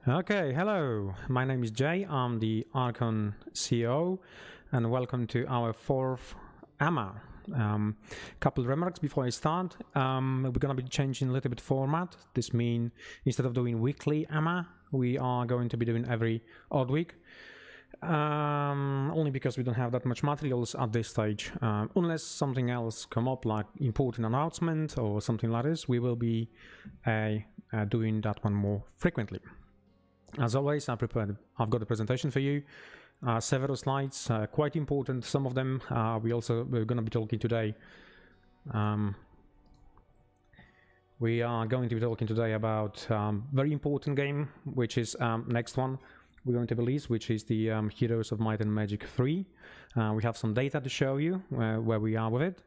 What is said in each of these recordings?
Okay, hello. My name is Jay. I'm the Archon CEO, and welcome to our fourth AMA. Couple remarks before I start. We're gonna be changing a little bit format. This means instead of doing weekly AMA, we are going to be doing every odd week. Only because we don't have that much materials at this stage. Unless something else come up, like important announcement or something like this, we will be doing that one more frequently. As always, I've got a presentation for you, several slides, quite important. Some of them we're going to be talking today. We are going to be talking today about very important game, which is next one we're going to release, which is the Heroes of Might and Magic 3. We have some data to show you where we are with it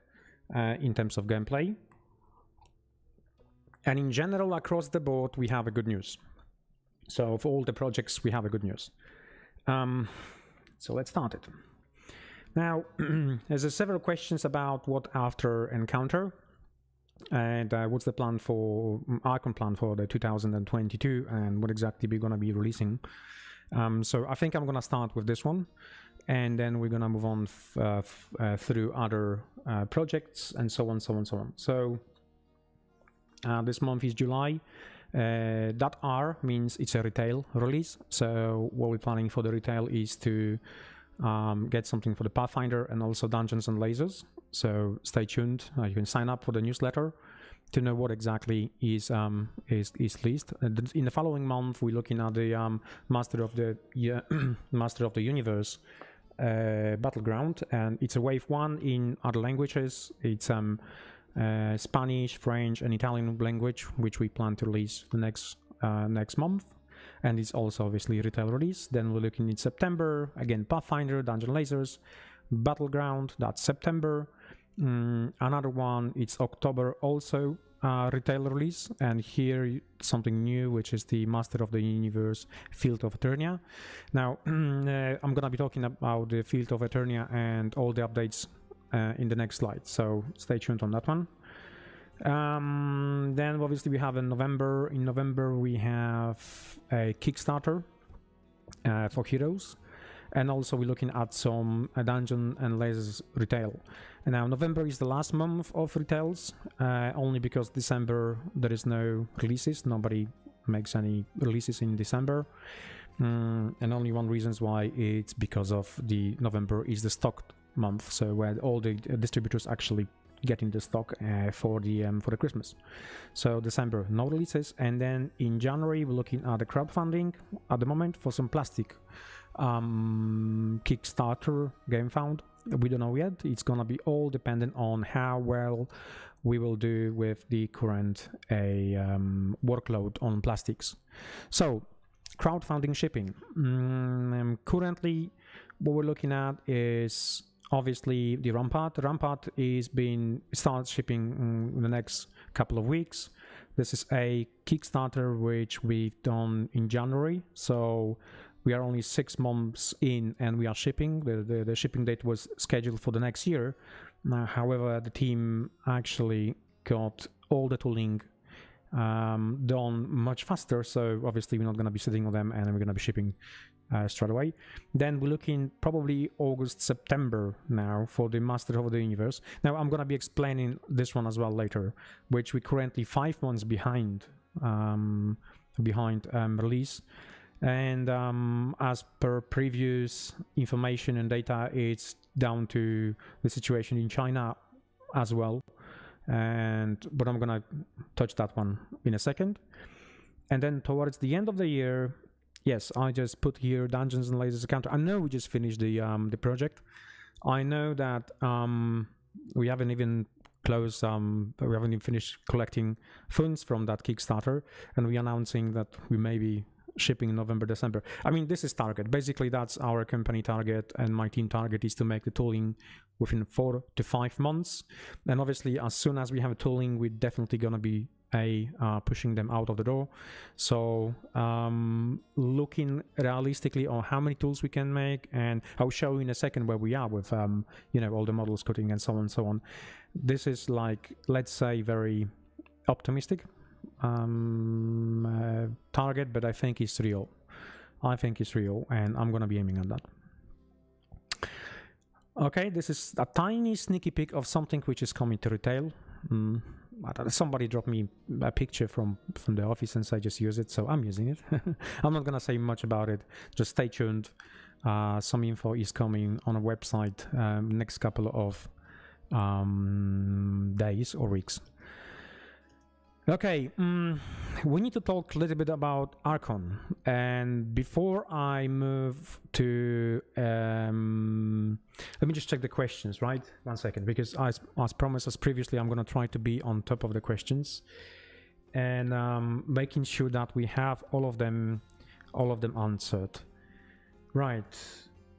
in terms of gameplay. And in general, across the board, we have a good news. So for all the projects, we have a good news. So let's start it. Now, there's several questions about what after Encounter and what's the plan for Archon plan for the 2022 and what exactly we're going to be releasing. So I think I'm going to start with this one, and then we're going to move on through other projects and so on, so on, so on. So this month is July. That R means it's a retail release. So what we're planning for the retail is to get something for the Pathfinder and also Dungeons and Lasers. So stay tuned. You can sign up for the newsletter to know what exactly is released. In the following month, we're looking at the Master of the Universe Battleground, and it's a wave 1 in other languages. It's Spanish, French, and Italian language, which we plan to release the next month, and it's also obviously retail release. Then we're looking in September again, Pathfinder, Dungeon Lasers, Battleground. That's September. Another one, it's October, also retail release, and here something new, which is the Master of the Universe Field of Eternia. Now I'm gonna be talking about the Field of Eternia and all the updates in the next slide, so stay tuned on that one. Then obviously we have in November we have a Kickstarter for Heroes, and also we're looking at some Dungeon and Lasers retail. And now November is the last month of retails, only because December there is no releases. Nobody makes any releases in December, and only one reason why it's because of the November is the stock month, so where all the distributors actually getting the stock for the Christmas. So December no releases, and then in January we're looking at the crowdfunding at the moment for some plastic Kickstarter game found. We don't know yet. It's gonna be all dependent on how well we will do with the current workload on plastics. So crowdfunding shipping. Currently what we're looking at is obviously the Rampart. Rampart is starts shipping in the next couple of weeks. This is a Kickstarter which we've done in January, so we are only 6 months in and we are shipping. The shipping date was scheduled for the next year. However, the team actually got all the tooling done much faster, so obviously we're not going to be sitting on them and we're going to be shipping straight away. Then we're looking probably August, September now for the Master of the Universe. Now I'm going to be explaining this one as well later, which we're currently 5 months behind release. And as per previous information and data, it's down to the situation in China as well. But I'm gonna touch that one in a second. And then towards the end of the year, yes, I just put here Dungeons and Lasers account. I know we just finished the project. I know that we haven't even closed, we haven't even finished collecting funds from that Kickstarter, and we're announcing that we may be shipping in November, December. I mean, this is target. Basically, that's our company target, and my team target is to make the tooling within 4 to 5 months. And obviously, as soon as we have a tooling, we're definitely gonna be pushing them out of the door. So looking realistically on how many tools we can make, and I'll show you in a second where we are with all the models cutting and so on and so on. This is like, let's say, very optimistic target, but I think it's real. I think it's real, and I'm gonna be aiming at that. Okay, this is a tiny sneaky peek of something which is coming to retail. Somebody dropped me a picture from the office and said just use it, so I'm using it. I'm not gonna say much about it, just stay tuned. Some info is coming on a website next couple of days or weeks. Okay, we need to talk a little bit about Archon, and before I move to let me just check the questions, right? 1 second, because as promised as previously, I'm going to try to be on top of the questions and making sure that we have all of them answered. Right,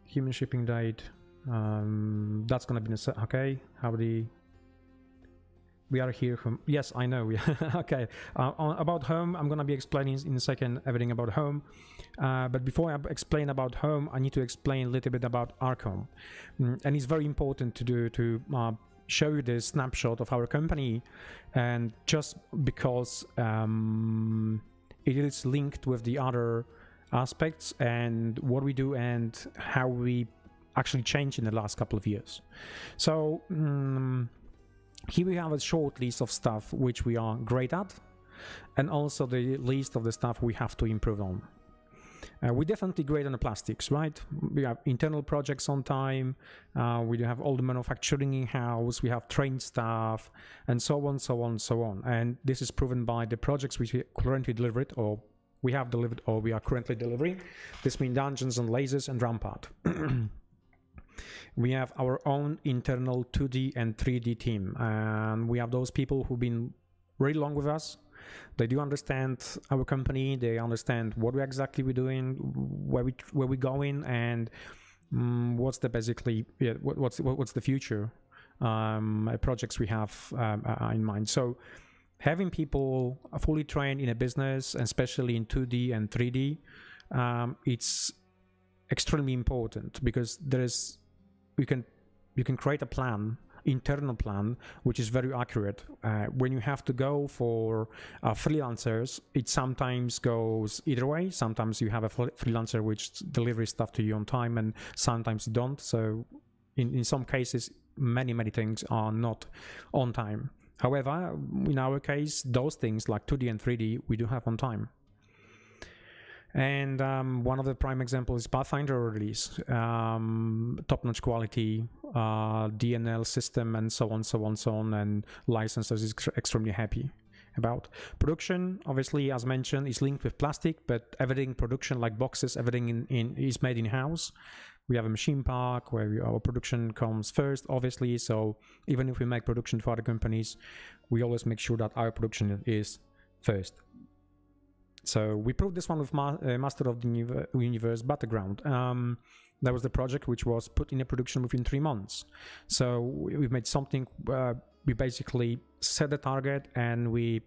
human shipping date, that's going to be okay. We are here from, yes, I know. Okay, about home, I'm going to be explaining in a second everything about home. But before I explain about home, I need to explain a little bit about Archon. And it's very important to show you the snapshot of our company, and just because it is linked with the other aspects and what we do and how we actually changed in the last couple of years. So here we have a short list of stuff which we are great at, and also the list of the stuff we have to improve on. We're definitely great on the plastics, right? We have internal projects on time, we do have all the manufacturing in-house, we have trained staff, and so on, so on, so on. And this is proven by the projects which we currently delivered, or we have delivered, or we are currently delivering. This means Dungeons and Lasers and Rampart. We have our own internal 2D and 3D team, and we have those people who've been really long with us. They do understand our company, they understand what we're doing, where we're going, and what's the what's the future projects we have in mind. So having people fully trained in a business, especially in 2D and 3D, it's extremely important, because you can create a plan, internal plan, which is very accurate. When you have to go for freelancers, it sometimes goes either way. Sometimes you have a freelancer which delivers stuff to you on time, and sometimes you don't. So in some cases, many things are not on time. However, in our case, those things like 2D and 3D, we do have on time. And one of the prime examples is Pathfinder release, top-notch quality, DNL system, and so on, and licensors is extremely happy about. Production, obviously, as mentioned, is linked with plastic, but everything production, like boxes, everything is made in-house. We have a machine park where our production comes first, obviously, so even if we make production for other companies, we always make sure that our production is first. So we proved this one with Master of the Universe Battleground. That was the project which was put in a production within 3 months. So we made something, we basically set the target, and we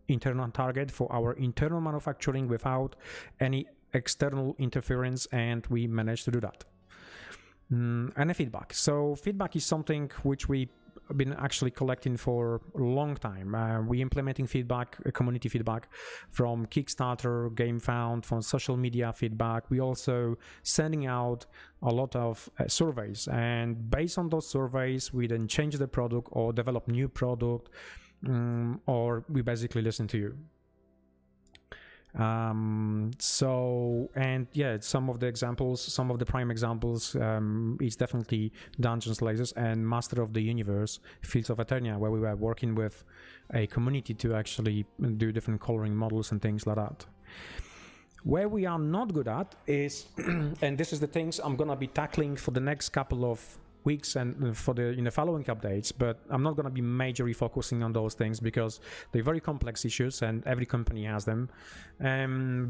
internal target for our internal manufacturing without any external interference, and we managed to do that. And a feedback. So feedback is something which we've been actually collecting for a long time. We implementing feedback, community feedback from Kickstarter, GameFound, from social media feedback. We also sending out a lot of surveys, and based on those surveys, we then change the product or develop new product, or we basically listen to you. So, and yeah, some of the prime examples is definitely Dungeons Lasers and Master of the Universe Fields of Eternia, where we were working with a community to actually do different coloring models and things like that. Where we are not good at is, and this is the things I'm gonna be tackling for the next couple of weeks and for the following updates, but I'm not going to be majorly focusing on those things because they're very complex issues and every company has them,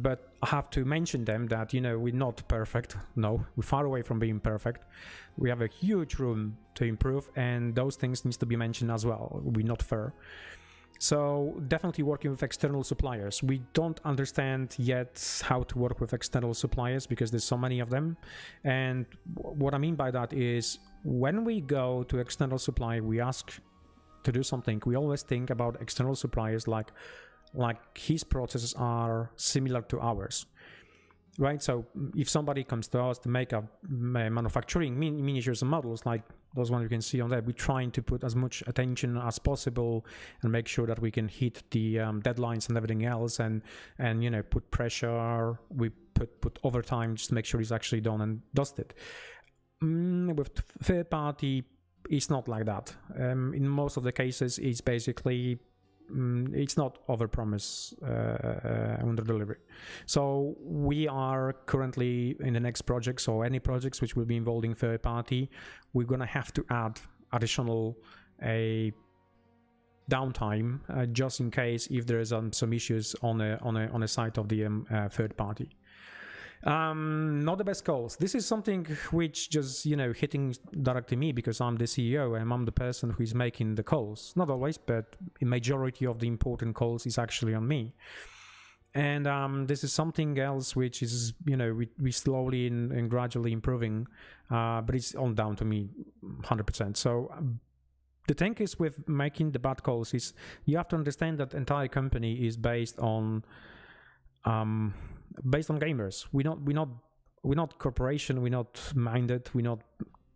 but I have to mention them that we're not perfect. No, we're far away from being perfect. We have a huge room to improve, and those things needs to be mentioned as well. We're not fair. So definitely working with external suppliers. We don't understand yet how to work with external suppliers because there's so many of them. And what I mean by that is when we go to external supplier, we ask to do something. We always think about external suppliers like like his processes are similar to ours, right? So if somebody comes to us to make a manufacturing miniatures and models like those ones you can see on there, we're trying to put as much attention as possible and make sure that we can hit the deadlines and everything else, and you know, put pressure, we put overtime just to make sure it's actually done and dusted. With third party, it's not like that. In most of the cases, it's basically it's not overpromise, under delivery. So we are currently in the next projects, or any projects which will be involving third party, we're gonna have to add additional downtime just in case if there is some issues on a side of the third party. Not the best calls. This is something which just, you know, hitting directly me because I'm the CEO and I'm the person who is making the calls. Not always, but a majority of the important calls is actually on me. And this is something else which is, you know, we slowly and gradually improving, but it's all down to me 100%. So the thing is with making the bad calls is you have to understand that entire company is based on gamers. We're not corporation, we're not minded, we're not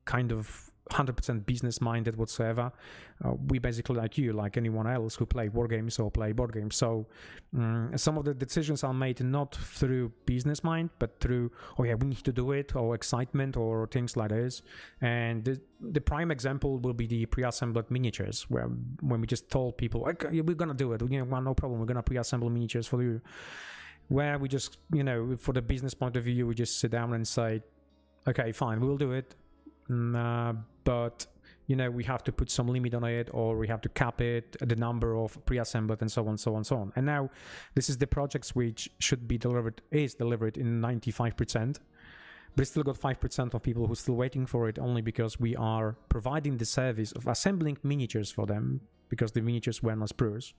kind of 100% business minded whatsoever. We basically like you, like anyone else who play war games or play board games. So some of the decisions are made not through business mind, but through, oh yeah, we need to do it, or excitement, or things like this. And the prime example will be the pre-assembled miniatures, where when we just told people, okay, we're gonna do it, you know, well, no problem, we're gonna pre-assemble miniatures for you. Where we just, you know, for the business point of view, we just sit down and say, okay, fine, we'll do it. But, you know, we have to put some limit on it, or we have to cap it, the number of pre-assembled, and so on, so on, so on. And now this is the projects which should be delivered, is delivered in 95%, but it's still got 5% of people who are still waiting for it, only because we are providing the service of assembling miniatures for them, because the miniatures were not sprues.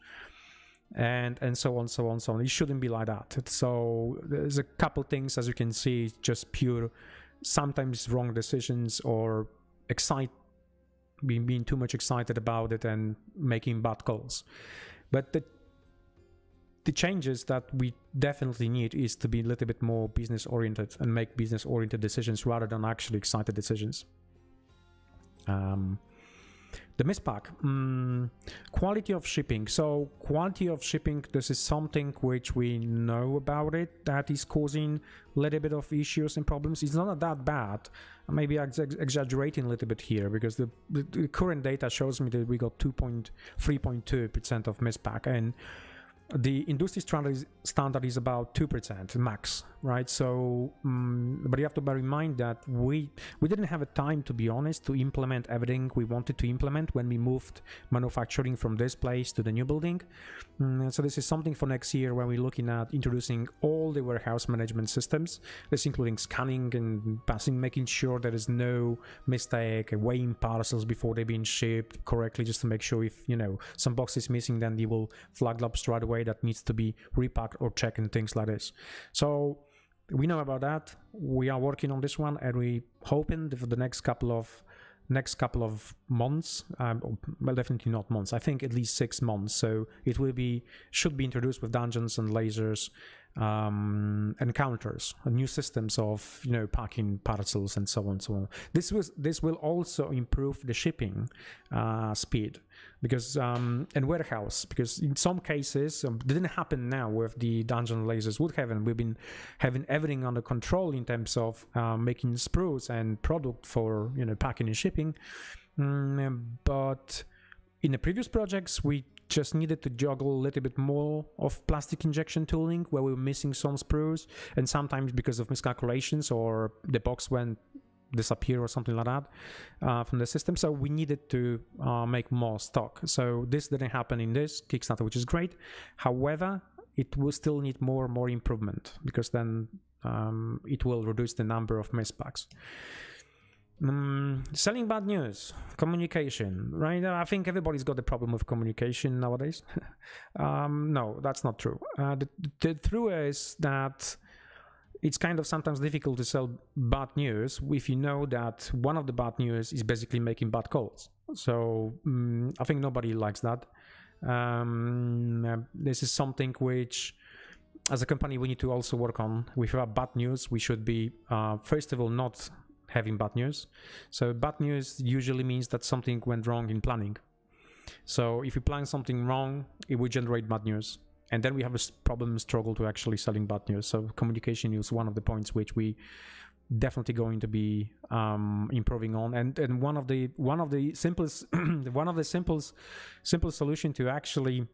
And so on, so on, so on. It shouldn't be like that. So there's a couple things, as you can see, just pure, sometimes wrong decisions, or being too much excited about it and making bad calls. But the changes that we definitely need is to be a little bit more business oriented and make business oriented decisions rather than actually excited decisions. The mispack, quality of shipping. So quality of shipping, this is something which we know about it, that is causing a little bit of issues and problems. It's not that bad. Maybe I'm exaggerating a little bit here, because the current data shows me that we got 3.2% of mispack, and the industry standard is about 2% max, right? So, but you have to bear in mind that we didn't have a time, to be honest, to implement everything we wanted to implement when we moved manufacturing from this place to the new building. So this is something for next year, when we're looking at introducing all the warehouse management systems, this including scanning and passing, making sure there is no mistake, weighing parcels before they're being shipped correctly, just to make sure if, you know, some box is missing, then they will flag up straight away that needs to be repacked or checked and things like this. So we know about that. We are working on this one, and we hoping that for the next couple of months, well, definitely not months, I think at least 6 months. So it should be introduced with dungeons and lasers, encounters, new systems of, you know, packing parcels and so on, so on. This will also improve the shipping speed, because and warehouse, because in some cases it didn't happen now with the dungeon lasers would have, and we've been having everything under control in terms of making sprues and product for, you know, packing and shipping, but in the previous projects we just needed to juggle a little bit more of plastic injection tooling, where we were missing some sprues, and sometimes because of miscalculations or the box went disappear or something like that from the system. So we needed to make more stock. So this didn't happen in this Kickstarter, which is great. However, it will still need more and more improvement, because then it will reduce the number of mispacks. Selling bad news, communication, right? I think everybody's got the problem with communication nowadays. No, that's not true. The truth is that it's kind of sometimes difficult to sell bad news if you know that one of the bad news is basically making bad calls. So I think nobody likes that. This is something which, as a company, we need to also work on. If we have bad news, we should be, first of all, not having bad news. So bad news usually means that something went wrong in planning. So if you plan something wrong, it will generate bad news. And then we have a struggle to actually selling bad news. So communication is one of the points which we definitely going to be improving on. And one of the simplest simple solution to actually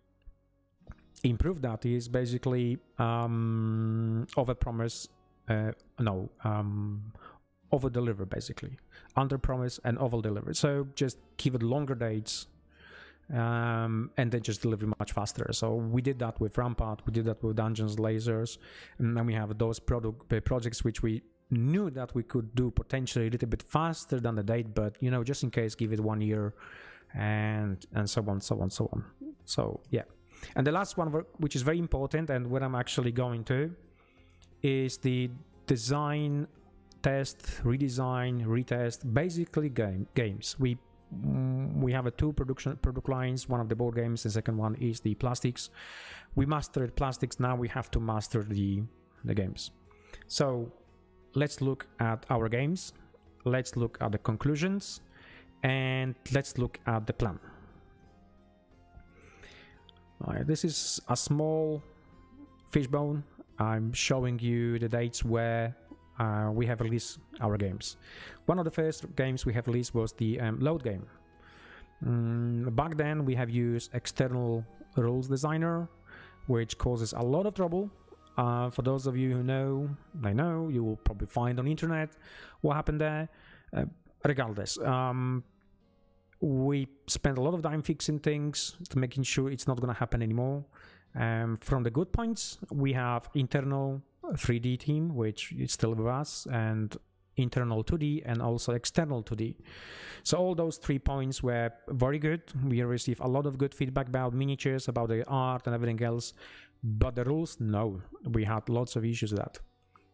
improve that is basically over-promise, over-deliver, basically. Under-promise and over-deliver. So just give it longer dates, and then just deliver much faster. So we did that with Rampart, we did that with Dungeons Lasers, and then we have those projects which we knew that we could do potentially a little bit faster than the date, but you know, just in case, give it 1 year, and so on. So yeah. And the last one, which is very important, and what I'm actually going to, is the design, test, redesign, retest, basically games. We have two product lines. One of the board games, the second one is the plastics. We mastered plastics, now we have to master the games. So let's look at our games, let's look at the conclusions, and let's look at the plan. This is a small fishbone. I'm showing you the dates where we have released our games. One of the first games we have released was the load game. Back then we have used external rules designer, which causes a lot of trouble. For those of you who know, you will probably find on internet what happened there. Regardless, we spent a lot of time fixing things to making sure it's not going to happen anymore. From the good points, we have internal 3D team, which is still with us, and internal 2D and also external 2D. So all those 3 points were very good. We received a lot of good feedback about miniatures, about the art and everything else, but the rules, no, we had lots of issues with that.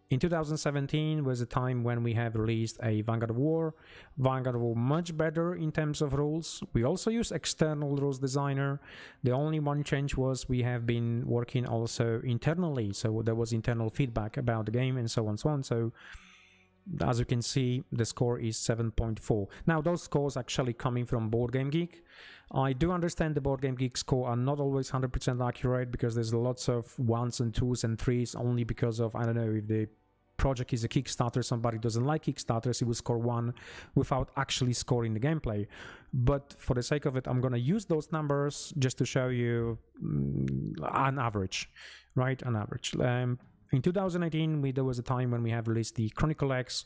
In 2017 was a time when we have released a Vanguard of War. Vanguard of War much better in terms of rules. We also use external rules designer. The only one change was we have been working also internally. So there was internal feedback about the game and so on. So as you can see, the score is 7.4. Now those scores actually coming from Board Game Geek. I do understand the Board Game Geek score are not always 100% accurate, because there's lots of 1s and 2s and 3s only because of, I don't know, if the project is a Kickstarter, somebody doesn't like Kickstarters, he will score 1 without actually scoring the gameplay. But for the sake of it, I'm going to use those numbers just to show you an average, right? An average. In 2018, there was a time when we have released the Chronicle X.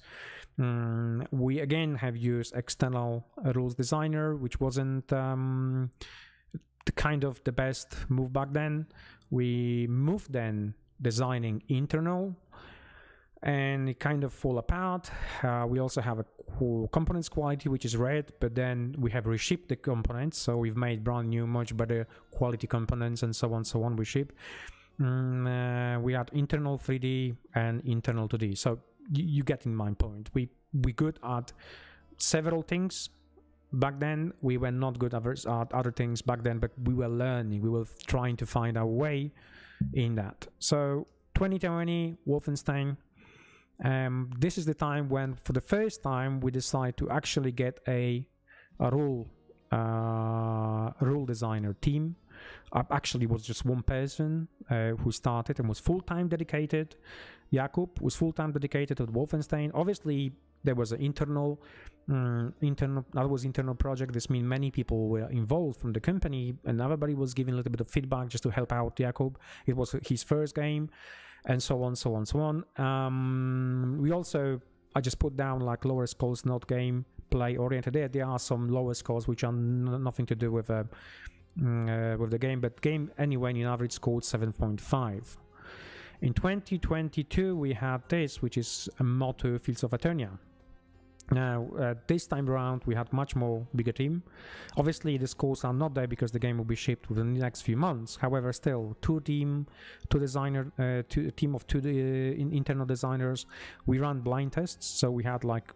We again have used external rules designer, which wasn't the kind of the best move back then. We moved then designing internal, and it kind of fall apart. We also have a components quality, which is red, but then we have reshipped the components, so we've made brand new, much better quality components, and so on. We ship. We had internal 3D and internal 2D. So you get in my point. We good at several things back then. We were not good at other things back then, but we were learning. We were trying to find our way in that. So 2020 Wolfenstein. This is the time when, for the first time, we decide to actually get a rule designer team. Actually, was just one person who started and was full-time dedicated. Jakub was full-time dedicated to Wolfenstein. Obviously, there was an internal project. This means many people were involved from the company, and everybody was giving a little bit of feedback just to help out Jakub. It was his first game, and so on. We also, I just put down like lower scores, not game play oriented. There are some lower scores which are nothing to do with the game, but game anyway in average scored 7.5. In 2022 we had this, which is a mod to Fields of Eternia. Now this time around we had much more bigger team. Obviously the scores are not there because the game will be shipped within the next few months. However, still team of two internal designers. We ran blind tests, so we had like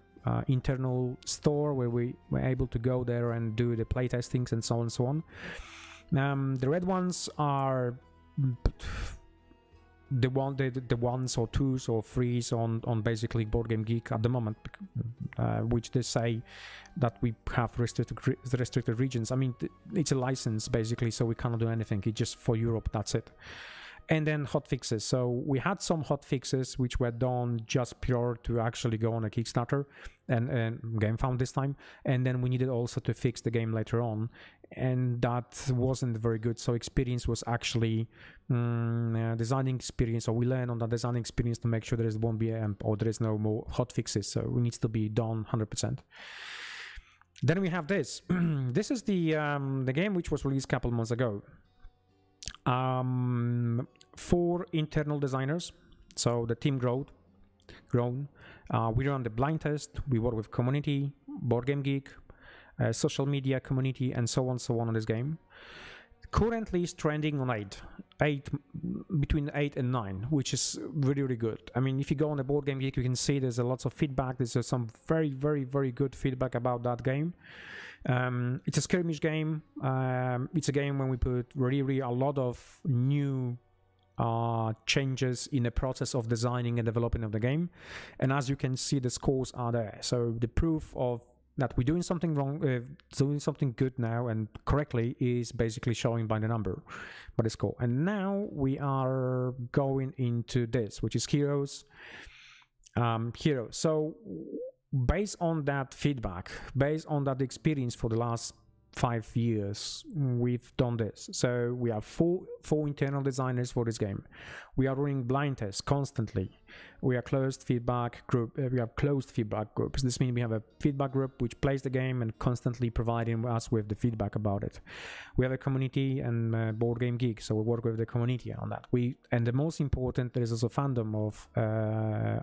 internal store where we were able to go there and do the play testings and so on. The red ones are the ones or twos or threes on basically Board Game Geek at the moment, which they say that we have restricted regions. I mean, it's a license basically, so we cannot do anything. It's just for Europe, that's it. And then hot fixes. So we had some hot fixes which were done just prior to actually go on a Kickstarter and GameFound this time. And then we needed also to fix the game later on, and that wasn't very good. So experience was actually designing experience, or we learned on the designing experience to make sure there won't be or there is no more hot fixes. So it needs to be done 100%. Then we have this. This is the game which was released a couple months ago. 4 internal designers, so the team grown. We run the blind test, we work with community, Board Game Geek, social media community, and so on this game. Currently it's trending on 8, between 8 and 9, which is really good. I mean, if you go on the Board Game Geek, you can see there's a lots of feedback. There's some very good feedback about that game. It's a skirmish game. It's a game when we put really a lot of new changes in the process of designing and developing of the game, and as you can see, the scores are there. So the proof of that we're doing something wrong, doing something good now and correctly is basically showing by the number, by the score. And now we are going into this, which is Heroes. So based on that feedback, based on that experience for the last 5 years, we've done this. So we have four internal designers for this game. We are running blind tests constantly. We are closed feedback group. We have closed feedback groups. This means we have a feedback group which plays the game and constantly providing us with the feedback about it. We have a community and Board Game Geek, so we work with the community on that. And the most important, there is also fandom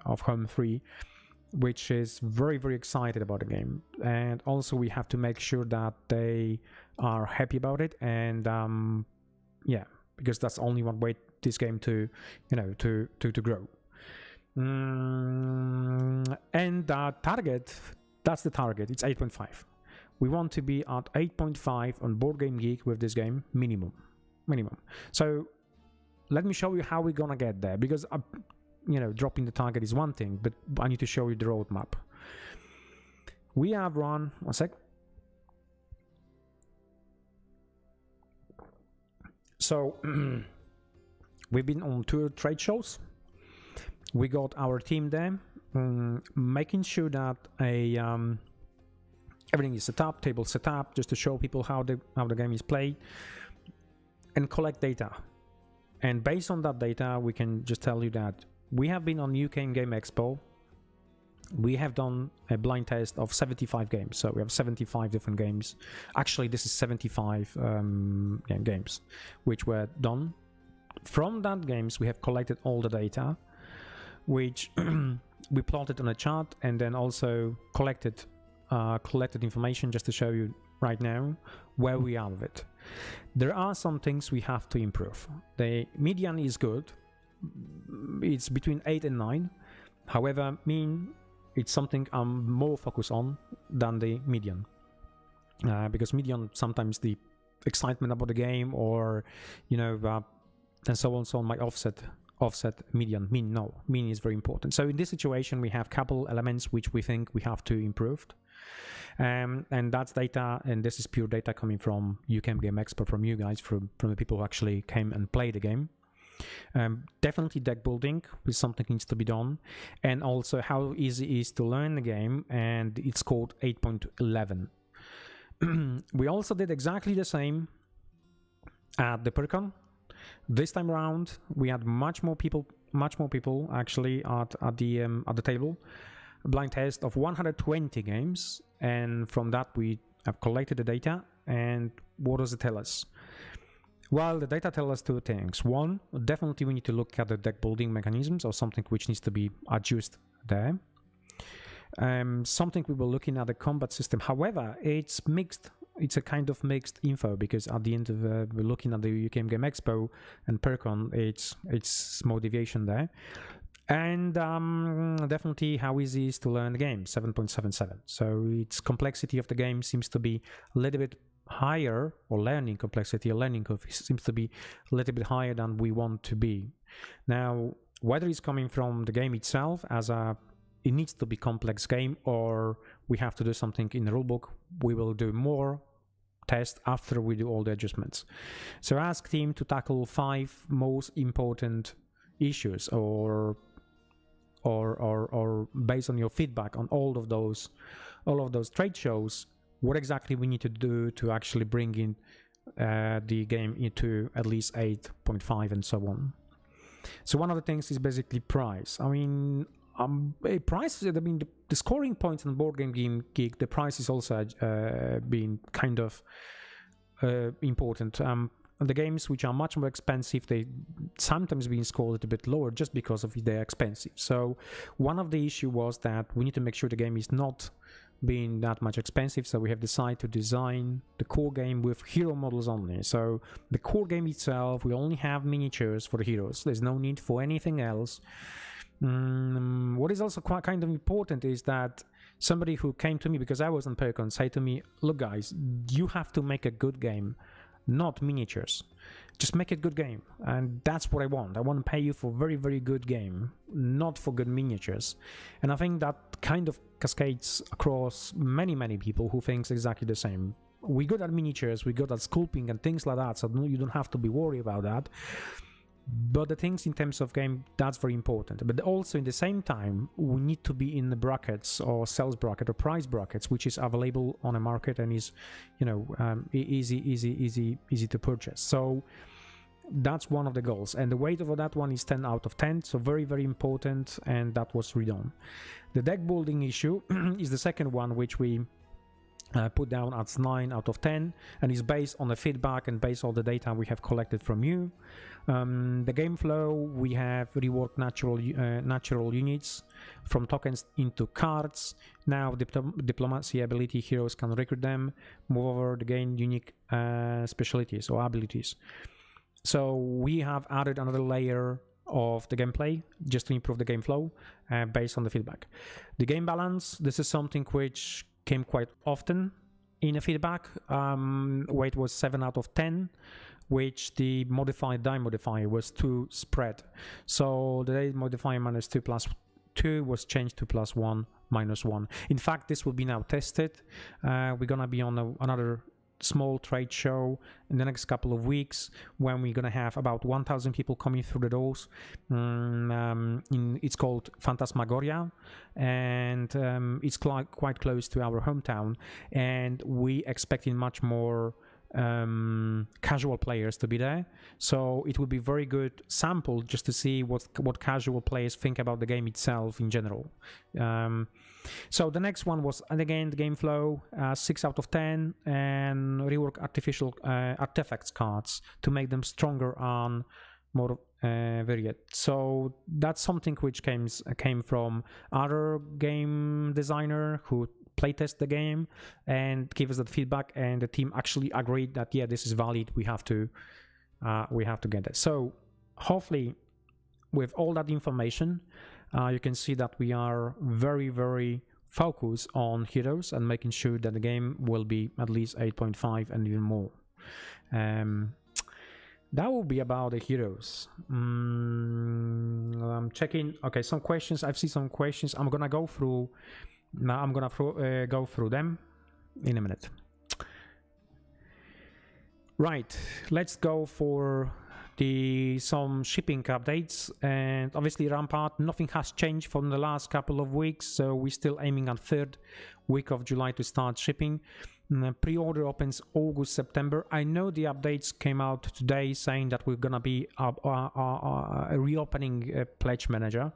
of Home 3, which is very excited about the game, and also we have to make sure that they are happy about it, and because that's only one way this game to grow. And target, that's the target. It's 8.5. We want to be at 8.5 on Board Game Geek with this game, minimum. So let me show you how we're gonna get there, because dropping the target is one thing, but I need to show you the roadmap. We have run, one sec. So we've been on 2 trade shows. We got our team there, making sure that everything is set up, table set up, just to show people how the game is played, and collect data. And based on that data, we can just tell you that we have been on UK Game Expo. We have done a blind test of 75 games. So we have 75 different games. Actually, this is 75 games which were done. From that games, we have collected all the data, which we plotted on a chart, and then also collected information just to show you right now where we are with it. There are some things we have to improve. The median is good. It's between 8 and 9. However, it's something I'm more focused on than the median, because median, sometimes the excitement about the game or and so on might offset median. Mean is very important. So in this situation, we have couple elements which we think we have to improve, and that's data, and this is pure data coming from UK Game Expo, from you guys, from the people who actually came and played the game. Definitely deck building is something needs to be done, and also how easy it is to learn the game, and it's called 8.11. We also did exactly the same at the Percon. This time around, we had much more people actually at the table. A blind test of 120 games, and from that we have collected the data. And what does it tell us? Well, the data tell us 2 things. One, definitely we need to look at the deck building mechanisms, or something which needs to be adjusted there. Something we were looking at the combat system. However, it's mixed. It's a kind of mixed info, because at the end of we're looking at the UK Game Expo and Percon, it's small deviation there. And definitely how easy it is to learn the game, 7.77. So its complexity of the game seems to be a little bit higher, or learning complexity, or learning curve seems to be a little bit higher than we want to be. Now, whether it's coming from the game itself it needs to be complex game, or we have to do something in the rulebook, we will do more test after we do all the adjustments. So ask team to tackle 5 most important issues, or based on your feedback on all of those trade shows, what exactly we need to do to actually bring in the game into at least 8.5 and so on. So one of the things is basically price. I mean, price. I mean, the scoring points on Board Game Geek, the price is also being kind of important. The games which are much more expensive, they sometimes being scored a bit lower just because of they're expensive. So one of the issue was that we need to make sure the game is not being that much expensive, so we have decided to design the core game with hero models only. So the core game itself, we only have miniatures for the heroes. There's no need for anything else. What is also quite kind of important is that somebody who came to me, because I was on Percon, said to me, look guys, you have to make a good game, not miniatures. Just make a good game, and that's what I want. I want to pay you for very, very good game, not for good miniatures. And I think that kind of cascades across many people who thinks exactly the same. We're good at miniatures, we're good at sculpting and things like that, so you don't have to be worried about that. But the things in terms of game, that's very important. But also in the same time, we need to be in the brackets, or sales bracket, or price brackets, which is available on a market and is, easy to purchase. So that's one of the goals. And the weight of that one is 10 out of 10. So very, very important. And that was redone. The deck building issue is the second one, which we put down as 9 out of 10, and is based on the feedback and based on the data we have collected from you. The game flow, we have reworked natural units from tokens into cards. Now diplomacy ability heroes can recruit them, move over to gain unique specialties or abilities. So we have added another layer of the gameplay just to improve the game flow based on the feedback. The game balance, this is something which came quite often in the feedback. Weight was 7 out of 10, which the modified die modifier was too spread. So the die modifier -2 + 2 was changed to +1 -1. In fact, this will be now tested. We're gonna be on another small trade show in the next couple of weeks, when we're gonna have about 1,000 people coming through the doors. It's called Phantasmagoria, and it's quite close to our hometown, and we expecting much more casual players to be there. So it will be very good sample just to see what casual players think about the game itself in general. So the next one was, and again, the game flow, 6 out of 10, and rework artificial artifacts cards to make them stronger and more varied. So that's something which came from other game designer who playtest the game and give us that feedback, and the team actually agreed that yeah, this is valid. We have to get it. So hopefully, with all that information, you can see that we are very, very focused on heroes and making sure that the game will be at least 8.5 and even more. That will be about the heroes. I'm checking. Okay, some questions. I've seen some questions. I'm gonna go through. Now I'm gonna go through them in a minute. Right, let's go for some shipping updates. And obviously Rampart, nothing has changed from the last couple of weeks, so we're still aiming at 3rd week of July to start shipping. Pre-order opens August, September. I know the updates came out today saying that we're gonna be reopening Pledge Manager.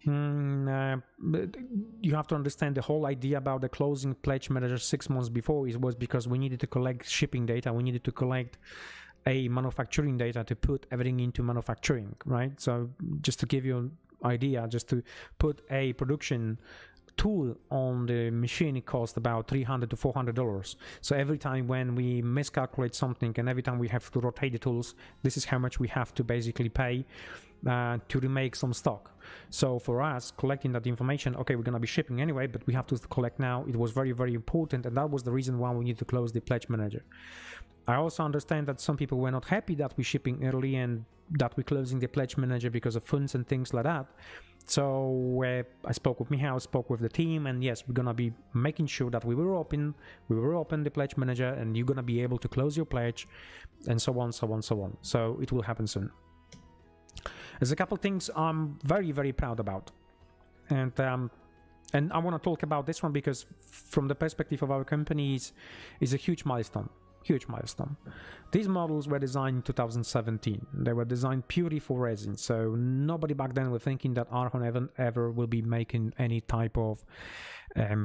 You have to understand the whole idea about the closing Pledge Manager 6 months before was because we needed to collect shipping data. We needed to collect a manufacturing data to put everything into manufacturing, right? So just to give you an idea, just to put a production tool on the machine, it costs about $300 to $400. So every time when we miscalculate something and every time we have to rotate the tools, this is how much we have to basically pay to remake some stock. So for us, collecting that information, okay, we're gonna be shipping anyway, but we have to collect now. It was very, very important, and that was the reason why we need to close the pledge manager. I also understand that some people were not happy that we're shipping early and that we're closing the pledge manager because of funds and things like that. So I spoke with Michał, spoke with the team, and yes, we're gonna be making sure that we will open the pledge manager, and you're gonna be able to close your pledge, and so on, so on, so on. So it will happen soon. There's a couple things I'm very, very proud about, and I want to talk about this one because from the perspective of our company is a huge milestone. Huge milestone. These models were designed in 2017. They were designed purely for resin, so nobody back then was thinking that Archon ever will be making any type of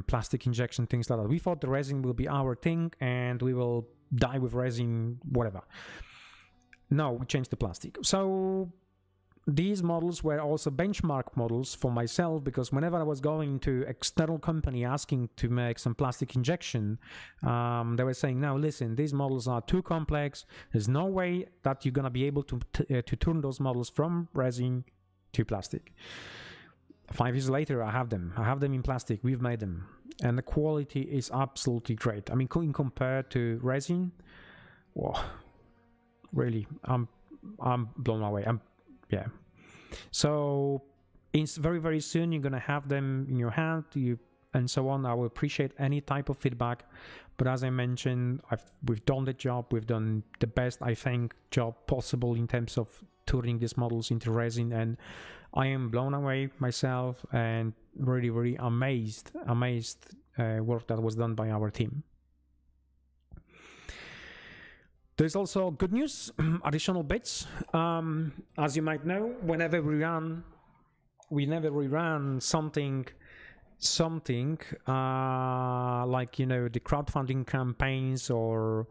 plastic injection, things like that. We thought the resin will be our thing and we will die with resin, whatever. No, we changed the plastic. So these models were also benchmark models for myself, because whenever I was going to external company asking to make some plastic injection, they were saying, "No, listen, these models are too complex. There's no way that you're gonna be able to turn those models from resin to plastic." 5 years later, I have them. I have them in plastic. We've made them, and the quality is absolutely great. I mean, compared to resin, whoa, really, I'm blown away. Yeah, so it's very, very soon you're gonna have them in your hand, and so on. I will appreciate any type of feedback, but as I mentioned, we've done the job. We've done the best, I think, job possible in terms of turning these models into resin, and I am blown away myself and really, really amazed work that was done by our team. There's also good news, additional bits. As you might know, whenever we run something like, you know, the crowdfunding campaigns or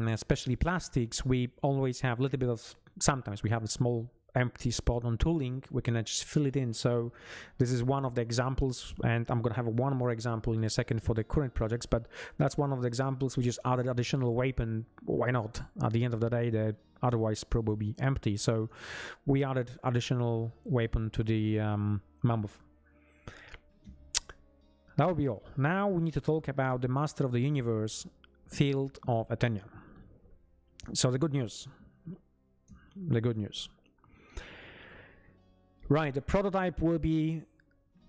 especially plastics, we always have a little bit of, sometimes we have a small empty spot on tooling, we can just fill it in. So this is one of the examples, and I'm gonna have one more example in a second for the current projects, but that's one of the examples. We just added additional weapon. Why not? At the end of the day, they're otherwise probably empty, so we added additional weapon to the mammoth. That will be all. Now we need to talk about the Master of the Universe Field of Athenia. So the good news. Right, the prototype will be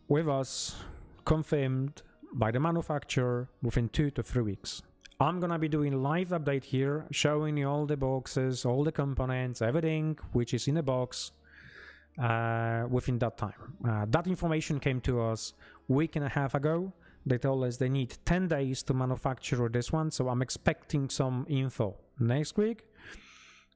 with us, confirmed by the manufacturer within 2 to 3 weeks. I'm gonna be doing a live update here, showing you all the boxes, all the components, everything which is in the box within that time. That information came to us a week and a half ago. They told us they need 10 days to manufacture this one, so I'm expecting some info next week.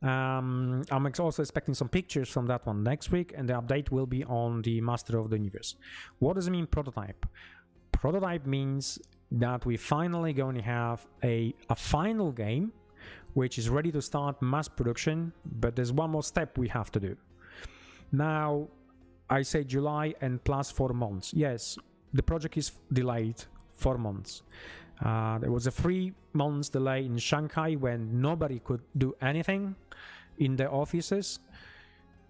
I'm also expecting some pictures from that one next week, and the update will be on the Master of the Universe. What does it mean, prototype? Prototype means that we're finally going to have a final game which is ready to start mass production, but there's one more step we have to do. Now, I say July and plus 4 months. Yes, the project is delayed 4 months. There was a 3 months delay in Shanghai when nobody could do anything in the offices,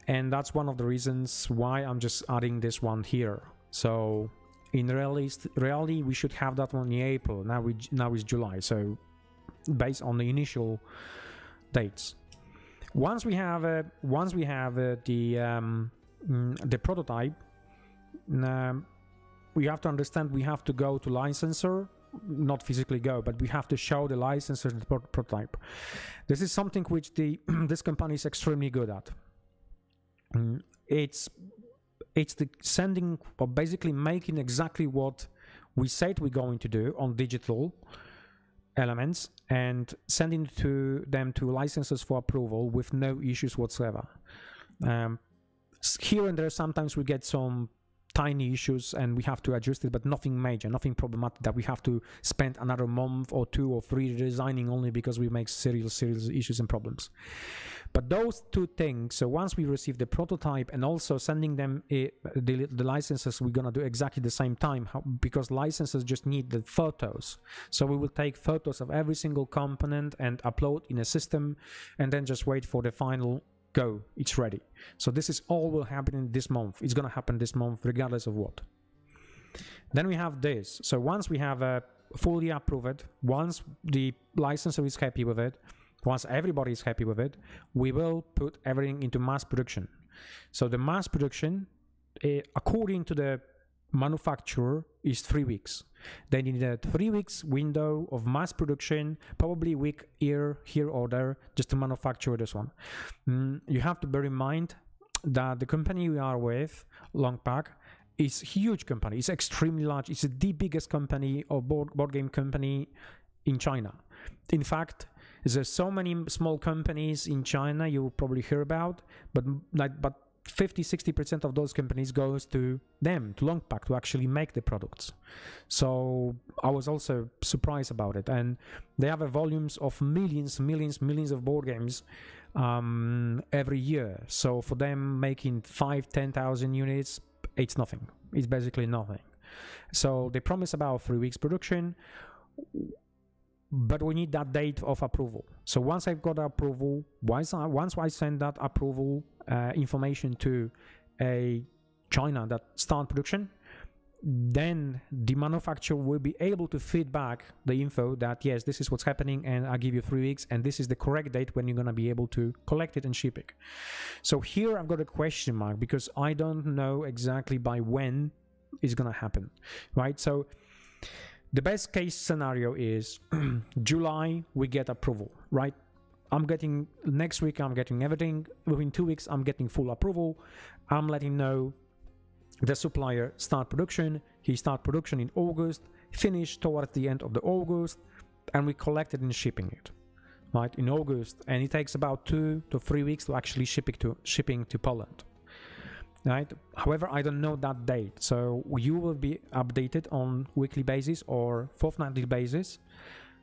and that's one of the reasons why I'm just adding this one here. So in reality we should have that one in April. Now it's July, so based on the initial dates. Once we have the prototype, we have to understand we have to go to licensor. Not physically go, but we have to show the licensor the prototype. This is something which this company is extremely good at. It's the sending, or basically making exactly what we said we're going to do on digital elements and sending them to licensors for approval with no issues whatsoever. Here and there sometimes we get some tiny issues and we have to adjust it, but nothing major, nothing problematic that we have to spend another month or 2 or 3 redesigning only because we make serious issues and problems. But those two things, so once we receive the prototype and also sending them the licenses, we're gonna do exactly the same time, because licenses just need the photos. So we will take photos of every single component and upload in a system and then just wait for the final go, it's ready. So this is all will happen in this month. It's gonna happen this month regardless of what. Then we have this. So once we have a fully approved, once the licensor is happy with it, once everybody is happy with it, we will put everything into mass production. So the mass production, according to the manufacturer, is 3 weeks. They need a 3 weeks window of mass production, probably a week here or there, just to manufacture this one. You have to bear in mind that the company we are with, Longpack, is a huge company. It's extremely large. It's the biggest company or board game company in China. In fact, there's so many small companies in China you will probably hear about, but 50-60% of those companies goes to them, to Longpack, to actually make the products. So I was also surprised about it, and they have a volumes of millions of board games every year. So for them, making 5,000-10,000 units, it's nothing. It's basically nothing. So they promise about 3 weeks production, but we need that date of approval. So once I've got approval, once I send that approval information to a China that start production, then the manufacturer will be able to feed back the info that yes, this is what's happening, and I'll give you 3 weeks, and this is the correct date when you're gonna be able to collect it and ship it. So here I've got a question mark because I don't know exactly by when it's gonna happen, right? So the best case scenario is July we get approval, right? Next week I'm getting everything. Within 2 weeks I'm getting full approval. I'm letting know the supplier start production. He start production in August, finish towards the end of the August, and we collect it and shipping it, right, in August. And it takes about 2 to 3 weeks to actually shipping to Poland. Right. However, I don't know that date, so you will be updated on weekly basis or fortnightly basis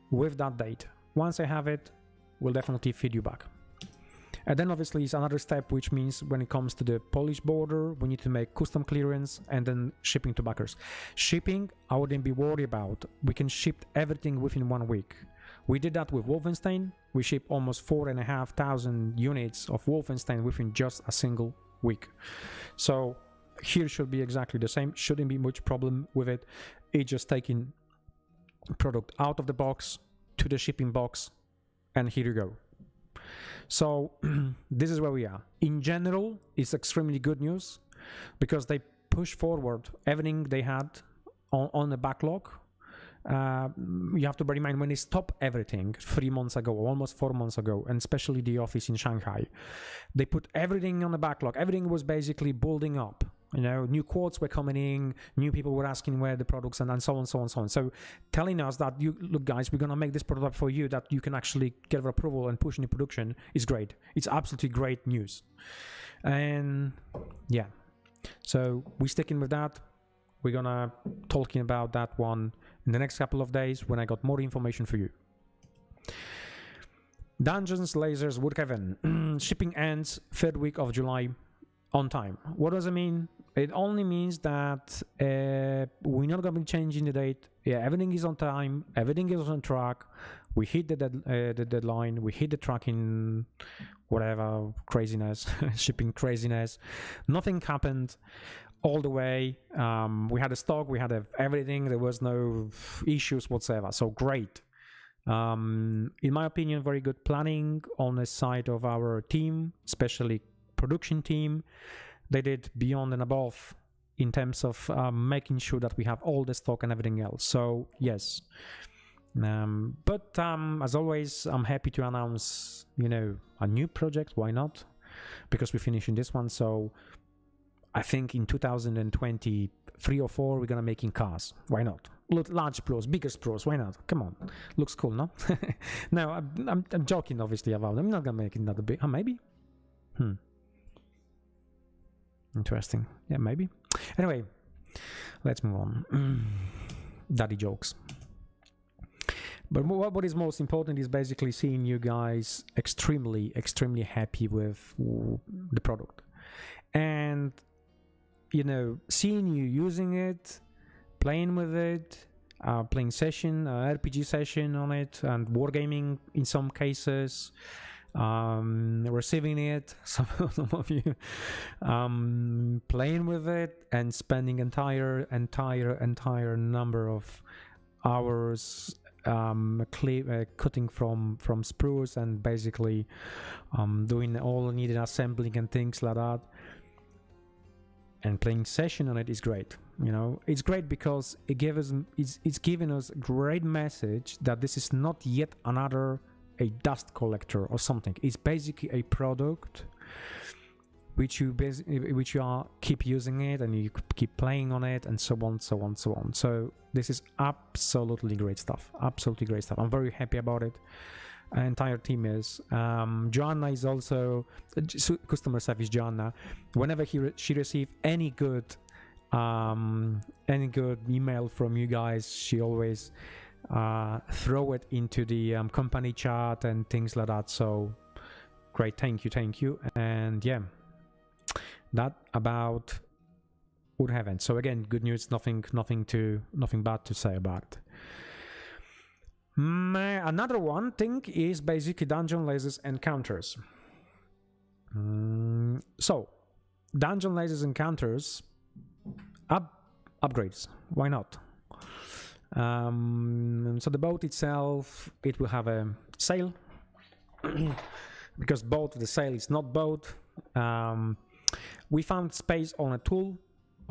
with that date. Once I have it, we'll definitely feed you back. And then obviously it's another step, which means when it comes to the Polish border, we need to make custom clearance and then shipping to backers. Shipping, I wouldn't be worried about. We can ship everything within 1 week. We did that with Wolfenstein. We shipped almost 4,500 units of Wolfenstein within just a single week. So here should be exactly the same. Shouldn't be much problem with it. It's just taking product out of the box to the shipping box, and here you go. So this is where we are. In general, it's extremely good news because they push forward everything they had on the backlog. You have to bear in mind when they stopped everything 3 months ago, almost 4 months ago, and especially the office in Shanghai, they put everything on the backlog. Everything was basically building up. You know, new quotes were coming in, new people were asking where the products and so on, so on, so on. So telling us that, you look guys, we're gonna make this product for you, that you can actually get approval and push into production is great. It's absolutely great news. And yeah, so we're sticking with that. We're gonna talking about that one in the next couple of days when I got more information for you. Dungeons, Lasers, Woodhaven. Shipping ends 3rd week of July on time. What does it mean? It only means that we're not gonna be changing the date. Yeah, everything is on time. Everything is on track. We hit the deadline. We hit the tracking, whatever craziness, shipping craziness. Nothing happened all the way. We had a stock, we had everything. There was no issues whatsoever. So great. In my opinion, very good planning on the side of our team, especially production team. They did beyond and above in terms of making sure that we have all the stock and everything else. So yes. But as always, I'm happy to announce, you know, a new project. Why not? Because we're finishing this one. So I think in 2023 or 4, we're gonna make in cars. Why not? Large pros, biggest pros. Why not? Come on, looks cool, no? No, I'm joking, obviously, about. I'm not gonna make it another big. Maybe. Interesting. Yeah, maybe. Anyway, let's move on. Daddy jokes. But what is most important is basically seeing you guys extremely happy with the product, and you know, seeing you using it, playing with it, playing session, RPG session on it, and wargaming in some cases, receiving it, some of you, playing with it, and spending entire number of hours cutting from sprues and basically doing all needed assembling and things like that, and playing session on it is great. You know, it's great because it's giving us a great message that this is not yet another a dust collector or something. It's basically a product which you keep using it, and you keep playing on it, and so on. So this is absolutely great stuff. I'm very happy about it. Entire team is. Joanna is also customer service. Joanna, whenever she receives any good email from you guys, she always throw it into the company chat and things like that. So great, thank you. And yeah, that about would happen. So again, good news, nothing bad to say about it. Another one thing is basically dungeon lasers encounters. So dungeon lasers encounters upgrades, why not? So the boat itself, it will have a sail because boat, the sail is not boat. We found space on a tool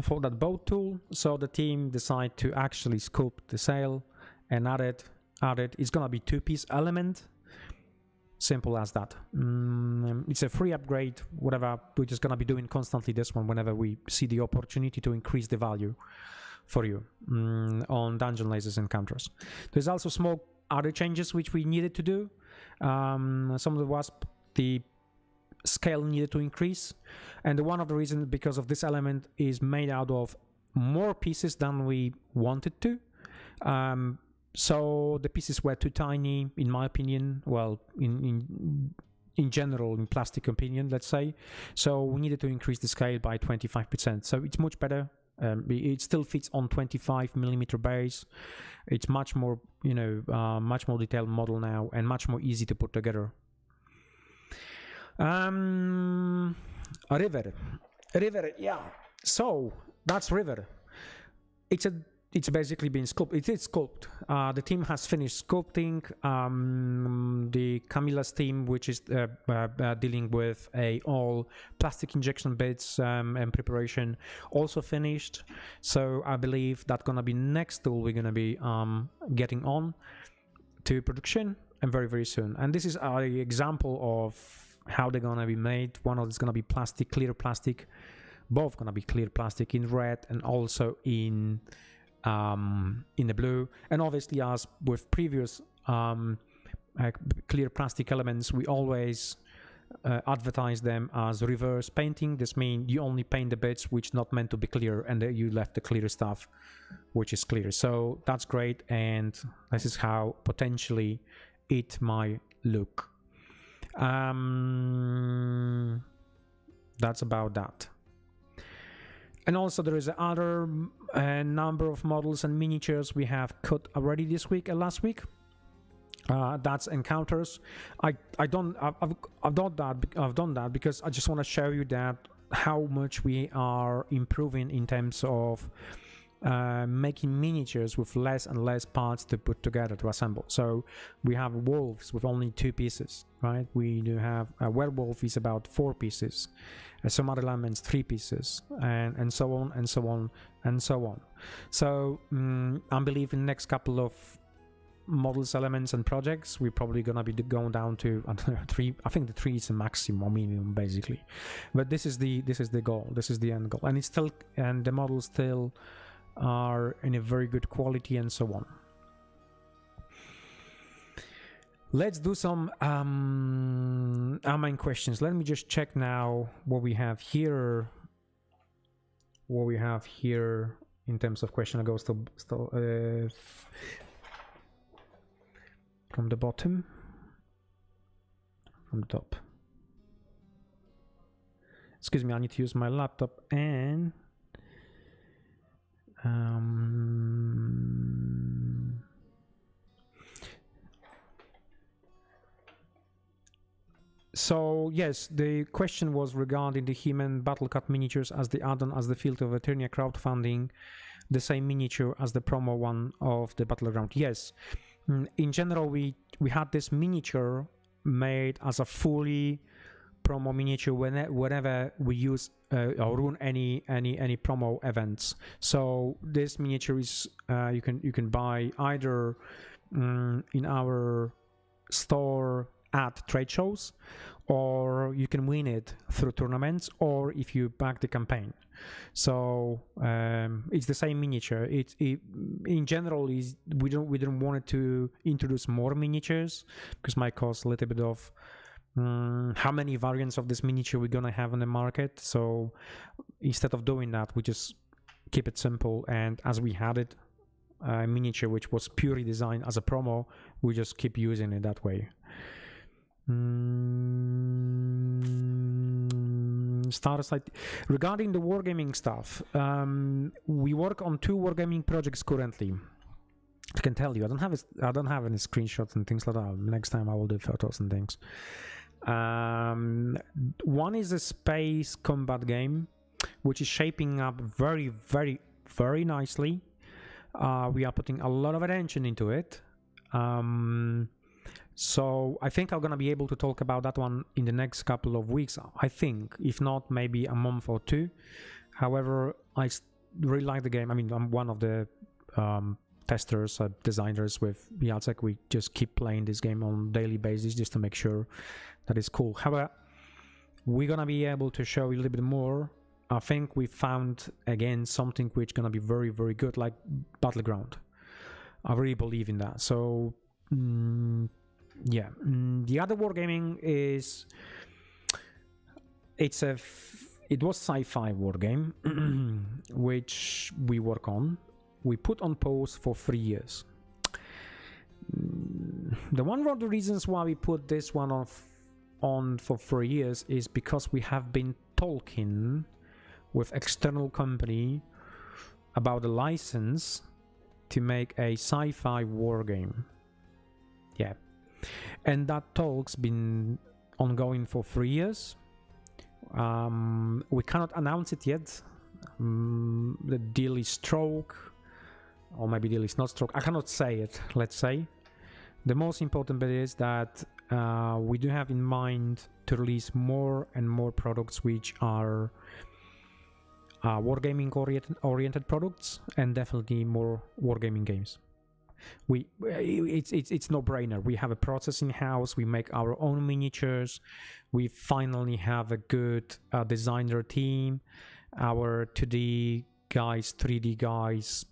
for that boat tool, so the team decided to actually sculpt the sail and add it. It's gonna be two-piece element, simple as that. It's a free upgrade, whatever. We're just gonna be doing constantly this one whenever we see the opportunity to increase the value for you on dungeon lasers encounters. There's also small other changes which we needed to do. Some of the wasp, the scale needed to increase, and one of the reasons because of this element is made out of more pieces than we wanted to. So the pieces were too tiny, in my opinion. Well, in general, in plastic opinion, let's say. So we needed to increase the scale by 25%. So it's much better. It still fits on 25mm base. It's much more, much more detailed model now, and much more easy to put together. River, yeah. So that's River. It's basically been sculpted. It is sculpted. The team has finished sculpting. The Camilla's team, which is dealing with all plastic injection bits and preparation, also finished. So I believe that's gonna be next tool we're gonna be getting on to production, and very soon. And this is an example of how they're gonna be made. One of it's gonna be plastic, clear plastic. Both gonna be clear plastic in red and also in the blue. And obviously, as with previous clear plastic elements, we always advertise them as reverse painting. This means you only paint the bits which not meant to be clear, and you left the clear stuff which is clear. So that's great, and this is how potentially it might look. That's about that. And also there is another number of models and miniatures we have cut already this week and last week. That's encounters. I've done that because I just want to show you that how much we are improving in terms of making miniatures with less and less parts to put together to assemble. So we have wolves with only 2 pieces, right? We do have a werewolf is about 4 pieces, some other elements 3 pieces, and so on and so on and so on. So I believe in the next couple of models, elements, and projects, we're probably gonna be going down to, I don't know, 3. I think the 3 is a maximum or minimum, basically. But this is the goal. This is the end goal, and it's still, and the models still are in a very good quality and so on. Let's do some main questions. Let me just check now what we have here. in terms of question. I'll go from the bottom, from the top. Excuse me, I need to use my laptop and so yes, the question was regarding the human battle cat miniatures as the add-on as the field of Eternia crowdfunding, the same miniature as the promo one of the battleground. Yes, in general we had this miniature made as a fully promo miniature whenever we use or run any promo events. So this miniature is you can buy either in our store at trade shows, or you can win it through tournaments, or if you back the campaign. So it's the same miniature. It in general is we don't want to introduce more miniatures because might cost a little bit of how many variants of this miniature we're gonna have on the market. So instead of doing that, we just keep it simple, and as we had it a miniature which was purely designed as a promo, we just keep using it that way. Starter site. Regarding the wargaming stuff, we work on 2 wargaming projects currently. I can tell you, I don't have any screenshots and things like that. Next time I will do photos and things. One is a space combat game, which is shaping up very, very, very nicely. We are putting a lot of attention into it. So I think I'm gonna be able to talk about that one in the next couple of weeks. I think, if not, maybe a month or 2. However, I really like the game. I mean, I'm one of the testers, designers with Jarek. We just keep playing this game on a daily basis just to make sure that it's cool. However, we're gonna be able to show you a little bit more. I think we found again something which gonna be very, very good, like Battleground. I really believe in that. So yeah, the other wargaming is it was sci-fi wargame which we work on. We put on pause for 3 years. One of the reasons why we put this one on for 3 years is because we have been talking with external company about a license to make a sci-fi wargame. Yeah. And that talk's been ongoing for 3 years. We cannot announce it yet. The deal is stroke, or maybe deal is not stroke. I cannot say it, let's say. The most important bit is that we do have in mind to release more and more products which are wargaming oriented products, and definitely more wargaming games. It's no brainer. We have a process in house. We make our own miniatures. We finally have a good designer team. Our 2D guys, 3D guys,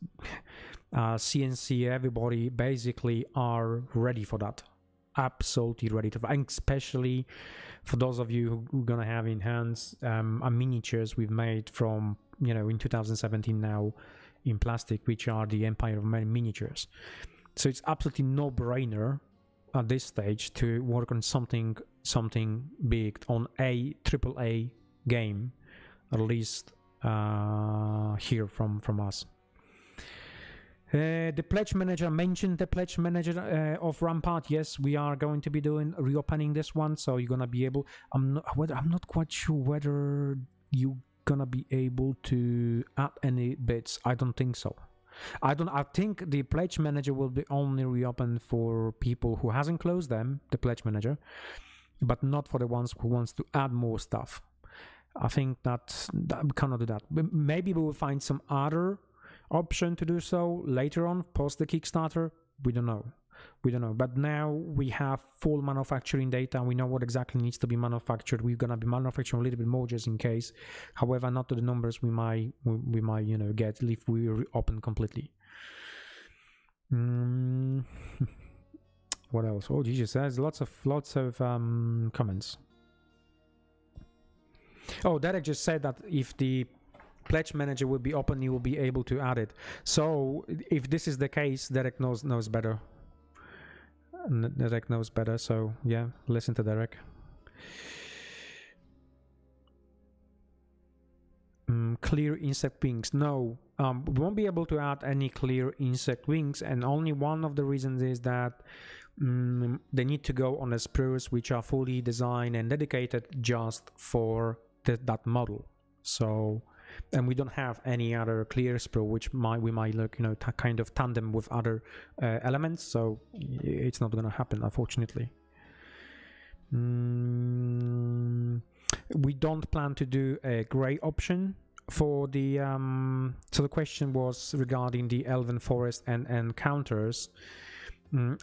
CNC, everybody basically are ready for that. Absolutely ready to, and especially for those of you who are gonna have in hands miniatures we've made from in 2017 now in plastic, which are the Empire of Man miniatures. So it's absolutely no-brainer at this stage to work on something big, on a AAA game, at least here from us. The pledge manager mentioned the pledge manager of Rampart. Yes, we are going to be reopening this one, so you're gonna be able. I'm not quite sure whether you gonna be able to add any bits. I don't think so. I think the pledge manager will be only reopened for people who hasn't closed them, the pledge manager, but not for the ones who wants to add more stuff. I think that we cannot do that. Maybe we will find some other option to do so later on, post the Kickstarter. We don't know. But now we have full manufacturing data. We know what exactly needs to be manufactured. We're gonna be manufacturing a little bit more just in case. However, not to the numbers we might get if we reopen completely. What else? Oh, Jesus, there's lots of comments. Oh, Derek just said that if the pledge manager will be open, you will be able to add it. So if this is the case, Derek knows better. Derek knows better, so yeah, listen to Derek. Clear insect wings. No, we won't be able to add any clear insect wings, and only one of the reasons is that they need to go on the sprues which are fully designed and dedicated just for that model. So, and we don't have any other clear sprue which we might look, you know, kind of tandem with other elements. So it's not going to happen, unfortunately. We don't plan to do a gray option for the so the question was regarding the elven forest and encounters,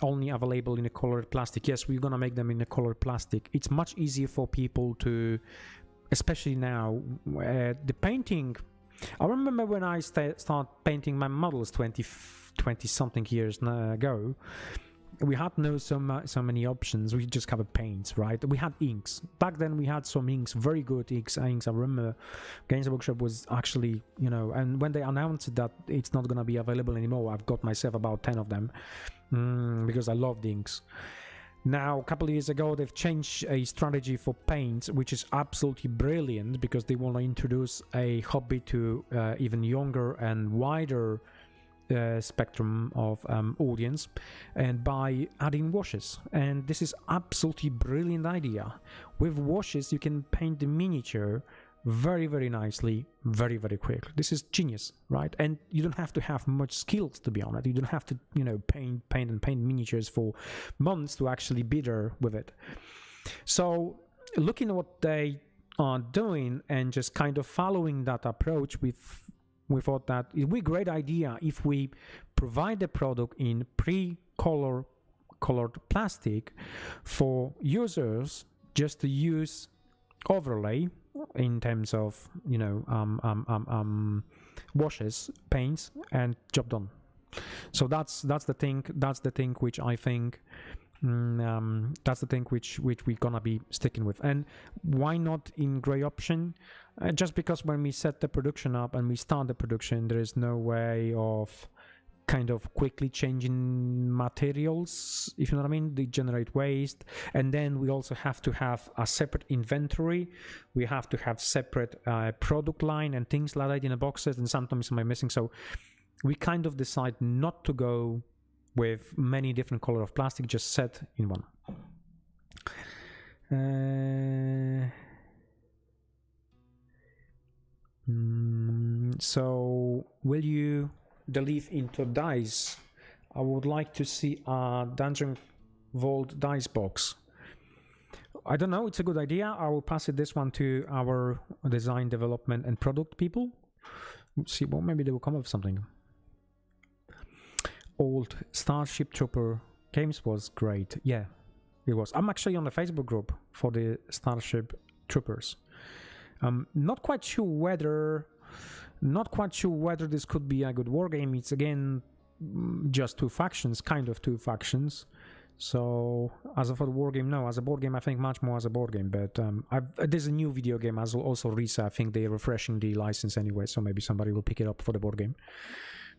only available in a colored plastic. Yes, we're gonna make them in a colored plastic. It's much easier for people to, especially now, the painting. I remember when I start painting my models 20 something years ago. We had so many options. We just covered paints, right? We had inks. Back then we had some inks, very good inks. I remember Games Workshop was actually, you know, and when they announced that it's not going to be available anymore, I've got myself about 10 of them because I love the inks. Now, a couple of years ago, they've changed a strategy for paints, which is absolutely brilliant because they want to introduce a hobby to even younger and wider spectrum of audience, and by adding washes. And this is absolutely brilliant idea. With washes you can paint the miniature very, very nicely, very, very quickly. This is genius, right? And you don't have to have much skills, to be honest. You don't have to, you know, paint miniatures for months to actually be there with it. So looking at what they are doing and just kind of following that approach, we thought that it would be a great idea if we provide the product in colored plastic for users just to use overlay in terms of, you know, washes, paints, and job done. So that's the thing which I think that's the thing which we're gonna be sticking with. And why not in gray option? Just because when we set the production up and we start the production, there is no way of kind of quickly changing materials, if you know what I mean. They generate waste, and then we also have to have a separate inventory. We have to have separate product line and things like that in the boxes, and sometimes am I missing. So we kind of decide not to go with many different color of plastic, just set in one. So will you delve into dice? I would like to see a Dungeon Vault dice box. I don't know, it's a good idea. I will pass this one to our design, development, and product people. Let's see, well, maybe they will come up with something. Old Starship Trooper games was great. Yeah, it was. I'm actually on the Facebook group for the Starship Troopers. Not quite sure whether this could be a good war game. It's again just two factions, kind of two factions. So as for the war game, no. As a board game, I think much more as a board game. But there's a new video game as also Risa. I think they're refreshing the license anyway, so maybe somebody will pick it up for the board game.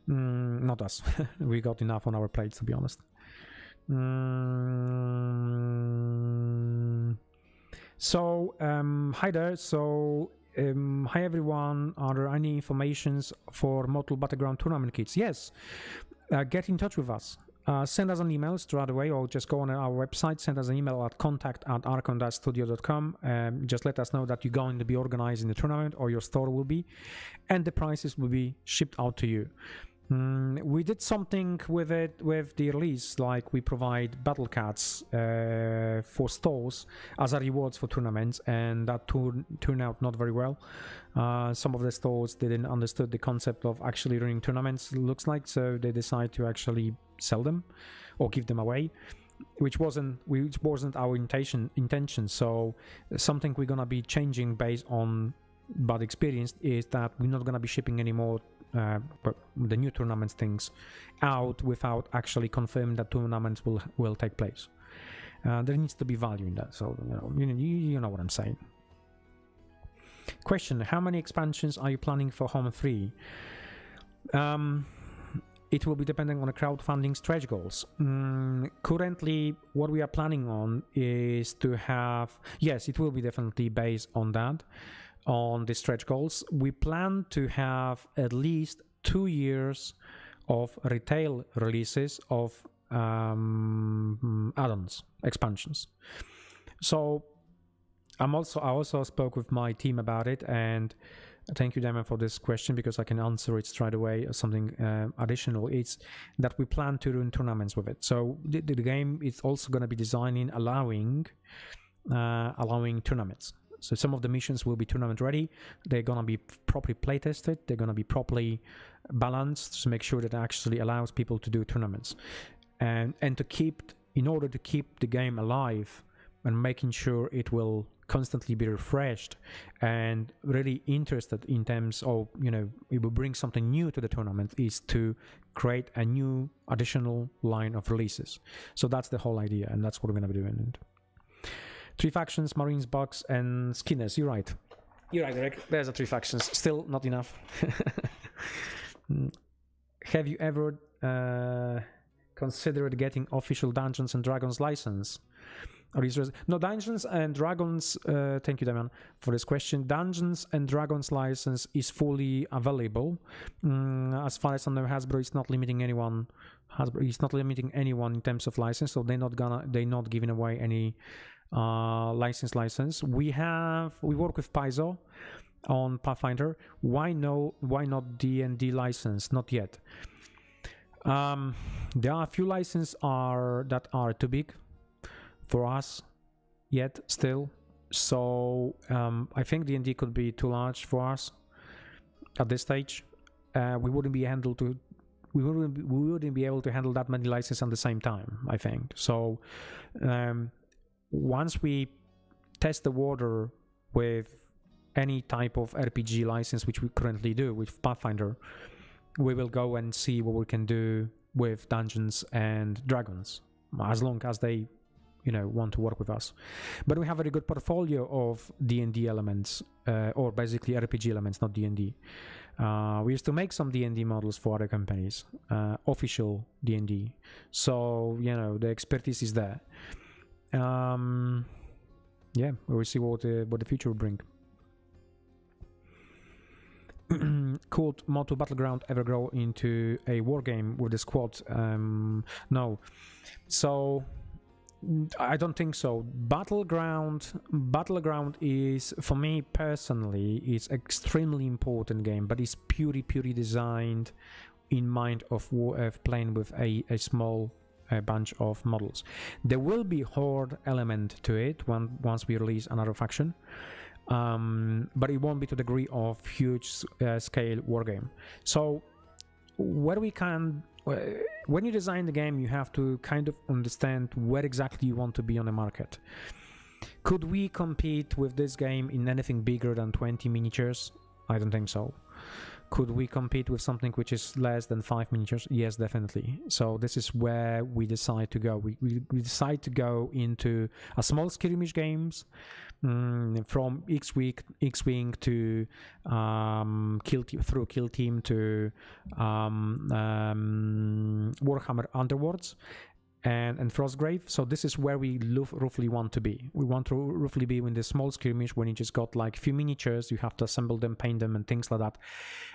Not us. We got enough on our plates, to be honest. So hi there. So hi everyone. Are there any informations for Mortal Battleground tournament kits? Yes. Get in touch with us. Send us an email straight away, or just go on our website, send us an email at contact@archon-studio.com. Just let us know that you're going to be organizing the tournament, or your store will be, and the prices will be shipped out to you. We did something with it with the release, like we provide battle cats for stores as a rewards for tournaments, and that turned out not very well. Some of the stores didn't understood the concept of actually running tournaments, looks like, so they decide to actually sell them or give them away, which wasn't our intention. So something we're gonna be changing based on bad experience is that we're not gonna be shipping anymore the new tournaments things out without actually confirming that tournaments will take place. There needs to be value in that, so you know what I'm saying. Question: how many expansions are you planning for Home 3? It will be depending on the crowdfunding stretch goals. Currently, what we are planning on is to have, yes, it will be definitely based on that, on the stretch goals. We plan to have at least 2 years of retail releases of add-ons, expansions. So I also spoke with my team about it, and thank you, Damon, for this question, because I can answer it straight away. Something additional, it's that we plan to run tournaments with it. So the game is also going to be designing, allowing tournaments. So some of the missions will be tournament ready. They're going to be properly play tested. They're going to be properly balanced to make sure that it actually allows people to do tournaments, and in order to keep the game alive and making sure it will constantly be refreshed and really interested in terms of, it will bring something new to the tournament, is to create a new additional line of releases. So that's the whole idea, and that's what we're going to be doing. 3 factions: Marines, Bugs, and Skinners. You're right, Jarek. There's the 3 factions. Still not enough. Have you ever considered getting official Dungeons and Dragons license? No, Dungeons and Dragons, thank you, Damian, for this question. Dungeons and Dragons license is fully available. As far as I know, Hasbro is not limiting anyone. Hasbro is not limiting anyone in terms of license, so they're not giving away any license. We work with Paizo on Pathfinder. Why not D&D license? Not yet. There are a few licenses that are too big for us yet still, so I think D&D could be too large for us at this stage. We wouldn't be able to handle that many licenses at the same time, I think. So once we test the water with any type of RPG license, which we currently do with Pathfinder, we will go and see what we can do with Dungeons and Dragons, as long as they want to work with us. But we have a very good portfolio of D&D elements, or basically RPG elements, not D&D. We used to make some D&D models for other companies, official D&D. So the expertise is there. We will see what the future will bring. Could Motu Battleground ever grow into a war game with the squad? No. So I don't think so. Battleground is, for me personally, it's extremely important game, but it's purely designed in mind of playing with a small bunch of models. There will be horde element to it once we release another faction, but it won't be to the degree of huge scale wargame. So when you design the game, you have to kind of understand where exactly you want to be on the market. Could we compete with this game in anything bigger than 20 miniatures? I don't think so. Could we compete with something which is less than 5 miniatures? Yes, definitely. So this is where we decide to go. We decide to go into a small skirmish games, from X-Wing to Kill Team to Warhammer Underworlds and Frostgrave. So this is where we roughly want to be. We want to roughly be in the small skirmish when you just got like a few miniatures, you have to assemble them, paint them, and things like that.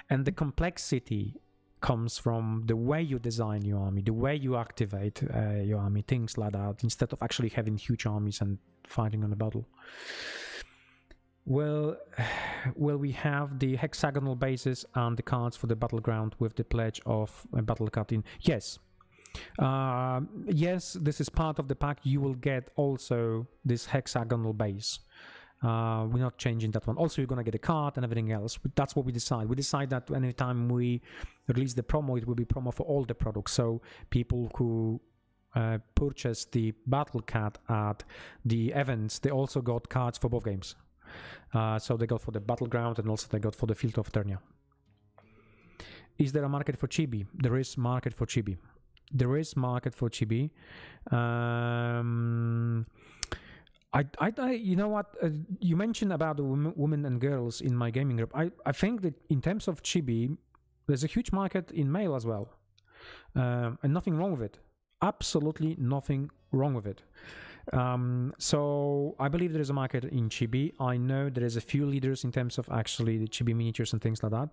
And the complexity comes from the way you design your army, the way you activate your army, things like that, instead of actually having huge armies and fighting on a battle. Will we have the hexagonal bases and the cards for the battleground with the pledge of a battle card in? Yes. Yes, this is part of the pack. You will get also this hexagonal base. We're not changing that one. Also, you're gonna get a card and everything else. That's what we decide. We decide that anytime we release the promo, it will be promo for all the products. So people who purchase the battle card at the events, they also got cards for both games. So they got for the battleground and also they got for the Field of Eternia. Is there a market for chibi? There is market for chibi. There is market for chibi. You know what? You mentioned about the women and girls in my gaming group. I think that in terms of chibi, there's a huge market in male as well, and nothing wrong with it. Absolutely nothing wrong with it. So I believe there is a market in chibi. I know there is a few leaders in terms of actually the chibi miniatures and things like that.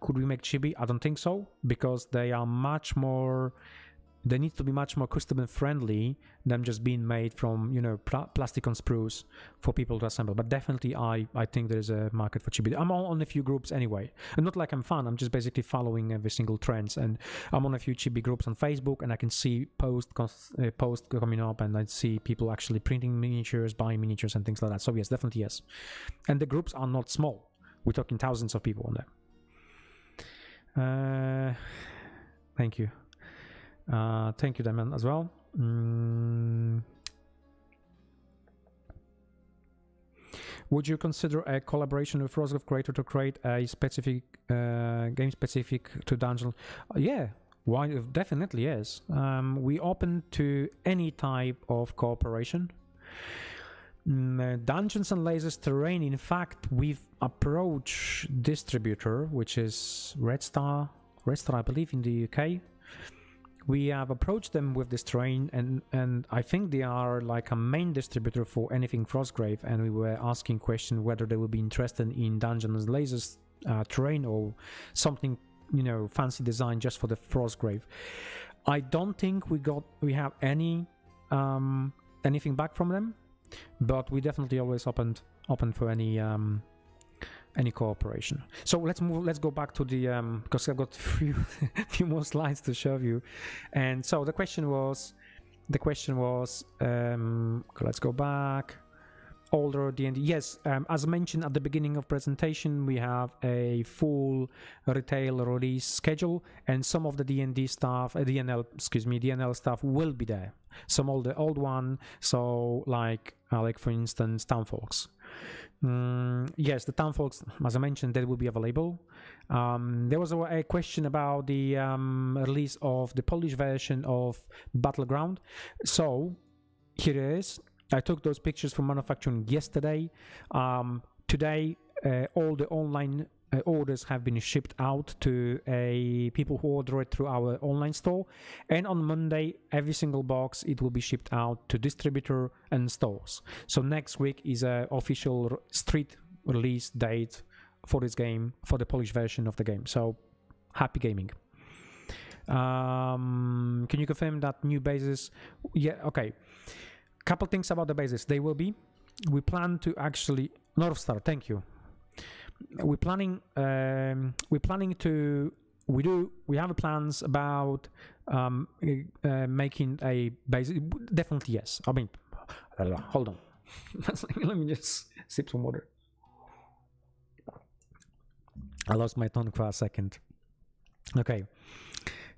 Could we make chibi? I don't think so, because they are much more. They need to be much more customer friendly than just being made from, you know, plastic on sprues for people to assemble. But definitely, I think there is a market for chibi. I'm on a few groups anyway, and not like I'm fun. I'm just basically following every single trends, and I'm on a few chibi groups on Facebook, and I can see post coming up, and I see people actually printing miniatures, buying miniatures, and things like that. So yes, definitely yes. And the groups are not small. We're talking thousands of people on there. Thank you. Thank you, Damon, as well. Would you consider a collaboration with Frostgrave Creator to create a specific game specific to Dungeon? Yeah, why? Definitely yes. We open to any type of cooperation. Dungeons and Lasers Terrain. In fact, we've approached distributor, which is Red Star, I believe, in the UK. We have approached them with this terrain, and I think they are like a main distributor for anything Frostgrave, and we were asking question whether they will be interested in Dungeons and Lasers terrain or something, you know, fancy design just for the Frostgrave. I don't think we have any anything back from them, but we definitely always open for any cooperation. So let's go back to the because I've got few more slides to show you. And so the question was let's go back. Older D&D. Yes, as mentioned at the beginning of presentation, we have a full retail release schedule, and some of the D&D stuff, DNL stuff will be there. Some of the old one, so like for instance, Townfolks. Yes, the Townfolks, as I mentioned, that will be available. There was a question about the release of the Polish version of Battleground. So here it is. I took those pictures from manufacturing yesterday. Today, all the online orders have been shipped out to people who order it through our online store, and on Monday every single box it will be shipped out to distributor and stores. So next week is an official street release date for this game, for the Polish version of the game. So happy gaming. Can you confirm that new bases? Yeah, okay. Couple things about the bases. We plan to actually North Star, thank you. We have plans about making a base. Definitely yes. I mean, hold on. Let me just sip some water. I lost my tongue for a second. Okay.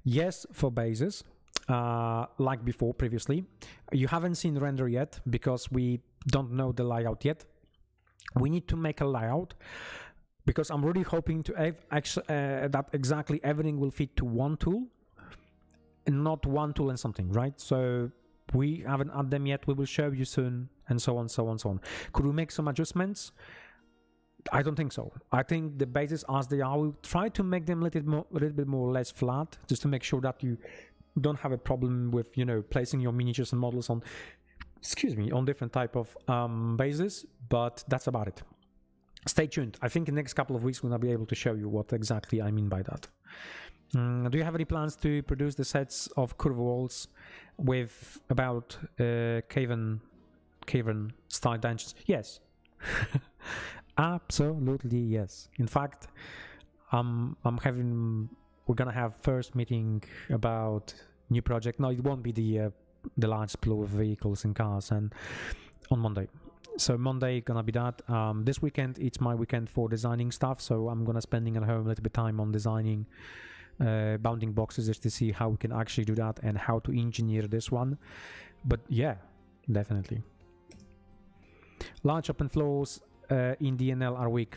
Yes, for bases. Like before, previously. You haven't seen render yet because we don't know the layout yet. We need to make a layout because I'm really hoping to that exactly everything will fit to one tool and not one tool and something, right? So we haven't had them yet. We will show you soon, and so on, so on, so on. Could we make some adjustments? I don't think so. I think the bases as they are, we'll try to make them a little bit more or less flat, just to make sure that you don't have a problem with, you know, placing your miniatures and models on, on different type of bases, but that's about it. Stay tuned. I think in the next couple of weeks we'll be able to show you what exactly I mean by that. Do you have any plans to produce the sets of curve walls with about cavern style dungeons? Yes. Absolutely yes. In fact, we're gonna have first meeting about new project. No, it won't be the large pool of vehicles and cars, and on Monday. So Monday gonna be that. This weekend it's my weekend for designing stuff, so I'm gonna spending at home a little bit of time on designing bounding boxes just to see how we can actually do that and how to engineer this one. But yeah, definitely. Large open floors in DNL are weak.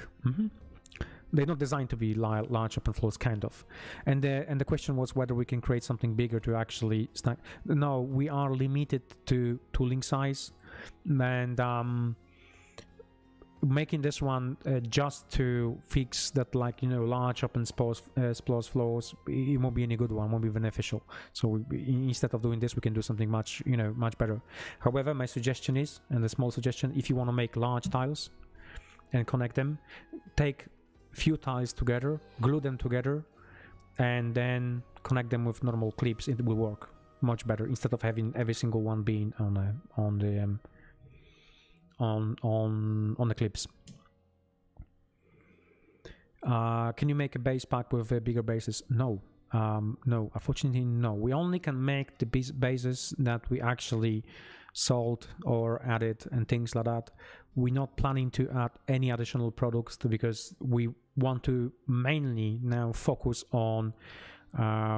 They're not designed to be large open floors, kind of. And the question was whether we can create something bigger to actually stack. No, we are limited to tooling size. and making this one just to fix that, like, you know, large open splores flows, it won't be any good one, won't be beneficial. So instead of doing this, we can do something much, you know, much better. However, my suggestion is, and a small suggestion, if you want to make large tiles and connect them, take few tiles together, glue them together, and then connect them with normal clips. It will work much better instead of having every single one being on the clips. Can you make a base pack with bigger bases? No, no, unfortunately no. We only can make the bases that we actually sold or added and things like that. We're not planning to add any additional products because we want to mainly now focus on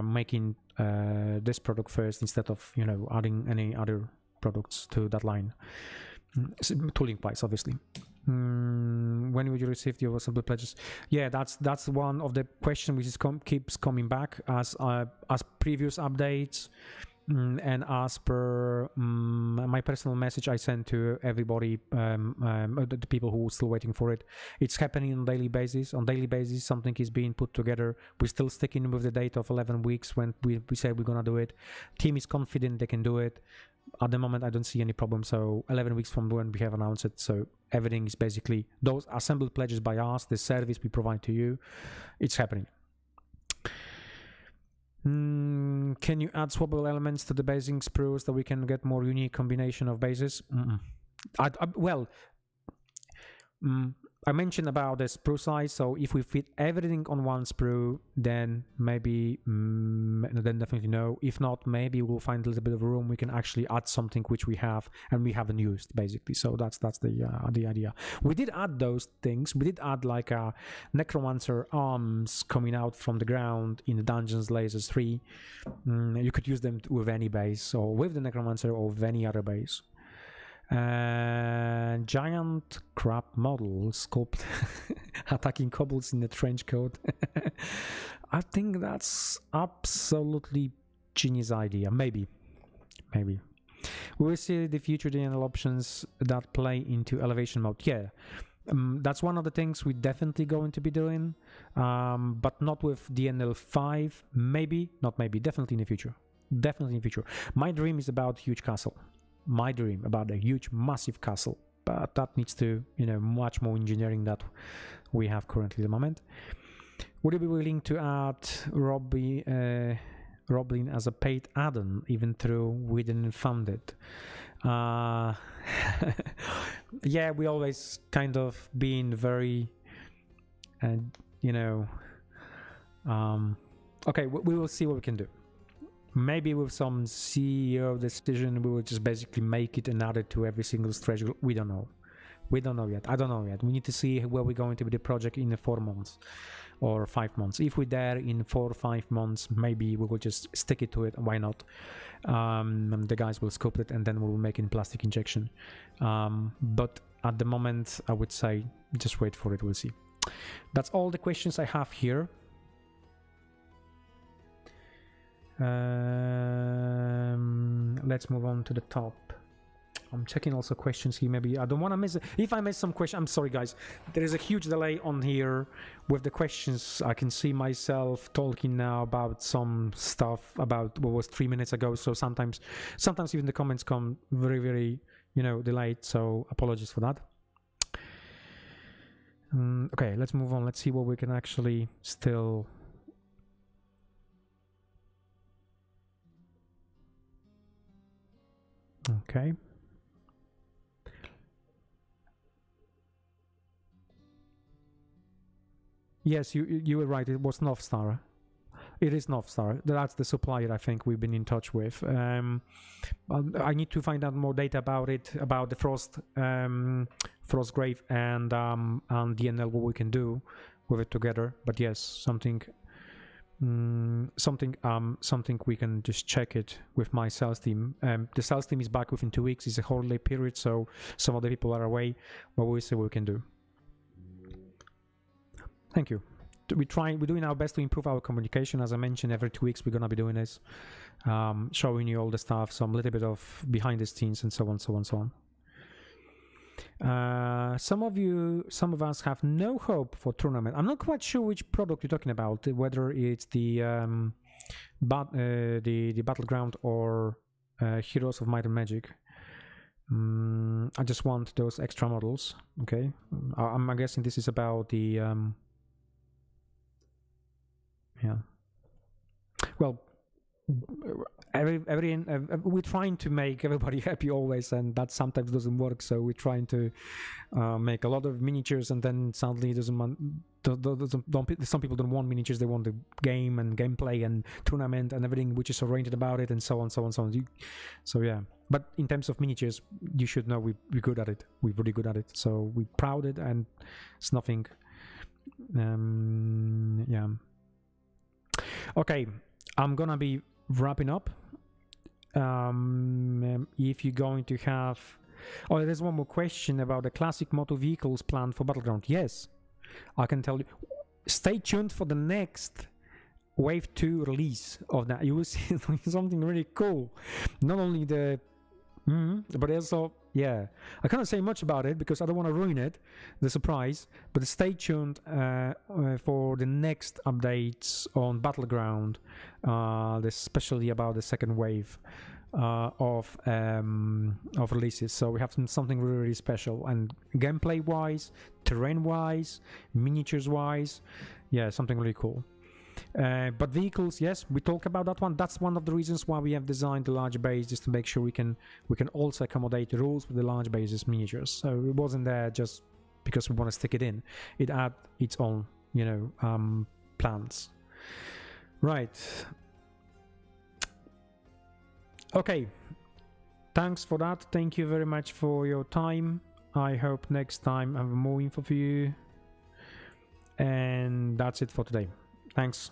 making this product first instead of, you know, adding any other products to that line. Tooling price, obviously. When will you receive your assembly pledges? Yeah, that's one of the questions which keeps coming back as previous updates, and as per my personal message I sent to everybody, the people who are still waiting for it. It's happening on daily basis. On daily basis, something is being put together. We're still sticking with the date of 11 weeks when we say we're gonna do it. Team is confident they can do it. At the moment, I don't see any problem. So 11 weeks from when we have announced it, so everything is basically those assembled pledges by us, the service we provide to you, it's happening. Can you add swappable elements to the basing sprues that we can get more unique combination of bases? I mentioned about the sprue size, so if we fit everything on one sprue, then maybe, then definitely no. If not, maybe we'll find a little bit of room. We can actually add something which we have and we haven't used, basically. So that's the idea. We did add those things. We did add like a necromancer arms coming out from the ground in the Dungeons Lasers 3. You could use them with any base, or with the necromancer, or with any other base. Giant crab model sculpt attacking kobolds in the trench coat. I think that's absolutely genius idea. Maybe we will see the future DNL options that play into elevation mode. Yeah, that's one of the things we're definitely going to be doing, but not with DNL 5. Definitely in the future. My dream is about huge castle. My dream about a huge, massive castle, but that needs to, you know, much more engineering that we have currently at the moment. Would you be willing to add Roblin as a paid add-on, even though we didn't fund it? Yeah, we always kind of been very, you know, okay, we will see what we can do. Maybe with some CEO decision, we will just basically make it and add it to every single stretch. We don't know. We don't know yet. I don't know yet. We need to see where we're going to be the project in 4 months or 5 months. If we're there in 4 or 5 months, maybe we will just stick it to it. Why not? The guys will sculpt it and then we'll make it in plastic injection. But at the moment, I would say just wait for it. We'll see. That's all the questions I have here. Let's move on to the top. I'm checking also questions here. Maybe I don't want to miss it. If I miss some question, I'm sorry guys. There is a huge delay on here with the questions. I can see myself talking now about some stuff about what was 3 minutes ago. So sometimes even the comments come very, very, you know, delayed. So apologies for that. Okay, let's move on. Let's see what we can actually still. Okay. Yes, you were right. It was Northstar. It is Northstar. That's the supplier I think we've been in touch with. I need to find out more data about it, about the Frostgrave and DNL, what we can do with it together. But yes, something we can just check it with my sales team. The sales team is back within 2 weeks. It's a holiday period, so some of the people are away, but we'll see what we can do. Thank you. We're doing our best to improve our communication. As I mentioned, every 2 weeks we're gonna be doing this, showing you all the stuff, some little bit of behind the scenes and so on. Some of us have no hope for tournament. I'm not quite sure which product you're talking about, whether it's the Battleground or Heroes of Might and Magic. I just want those extra models. Okay, I'm guessing this is about the yeah. Well, we're trying to make everybody happy always, and that sometimes doesn't work. So we're trying to make a lot of miniatures, and then suddenly it doesn't. Some people don't want miniatures; they want the game and gameplay and tournament and everything which is oriented about it, and so on, so on, so on. So yeah. But in terms of miniatures, you should know we're good at it. We're really good at it. So we're proud of it, and it's nothing. Yeah. Okay, I'm gonna be wrapping up. If you're going to have... Oh, there's one more question about the classic motor vehicles planned for Battleground. Yes, I can tell you. Stay tuned for the next Wave 2 release of that. You will see something really cool. Not only the... but also, yeah, I cannot say much about it because I don't want to ruin it, the surprise, but stay tuned for the next updates on Battleground, especially about the second wave of releases. So we have something really, really special, and gameplay wise, terrain wise, miniatures wise, yeah, something really cool. But vehicles, yes, we talk about that one. That's one of the reasons why we have designed the large base, just to make sure we can also accommodate the rules with the large bases miniatures. So it wasn't there just because we want to stick it in. It had its own, plans. Right. Okay. Thanks for that. Thank you very much for your time. I hope next time I have more info for you. And that's it for today. Thanks.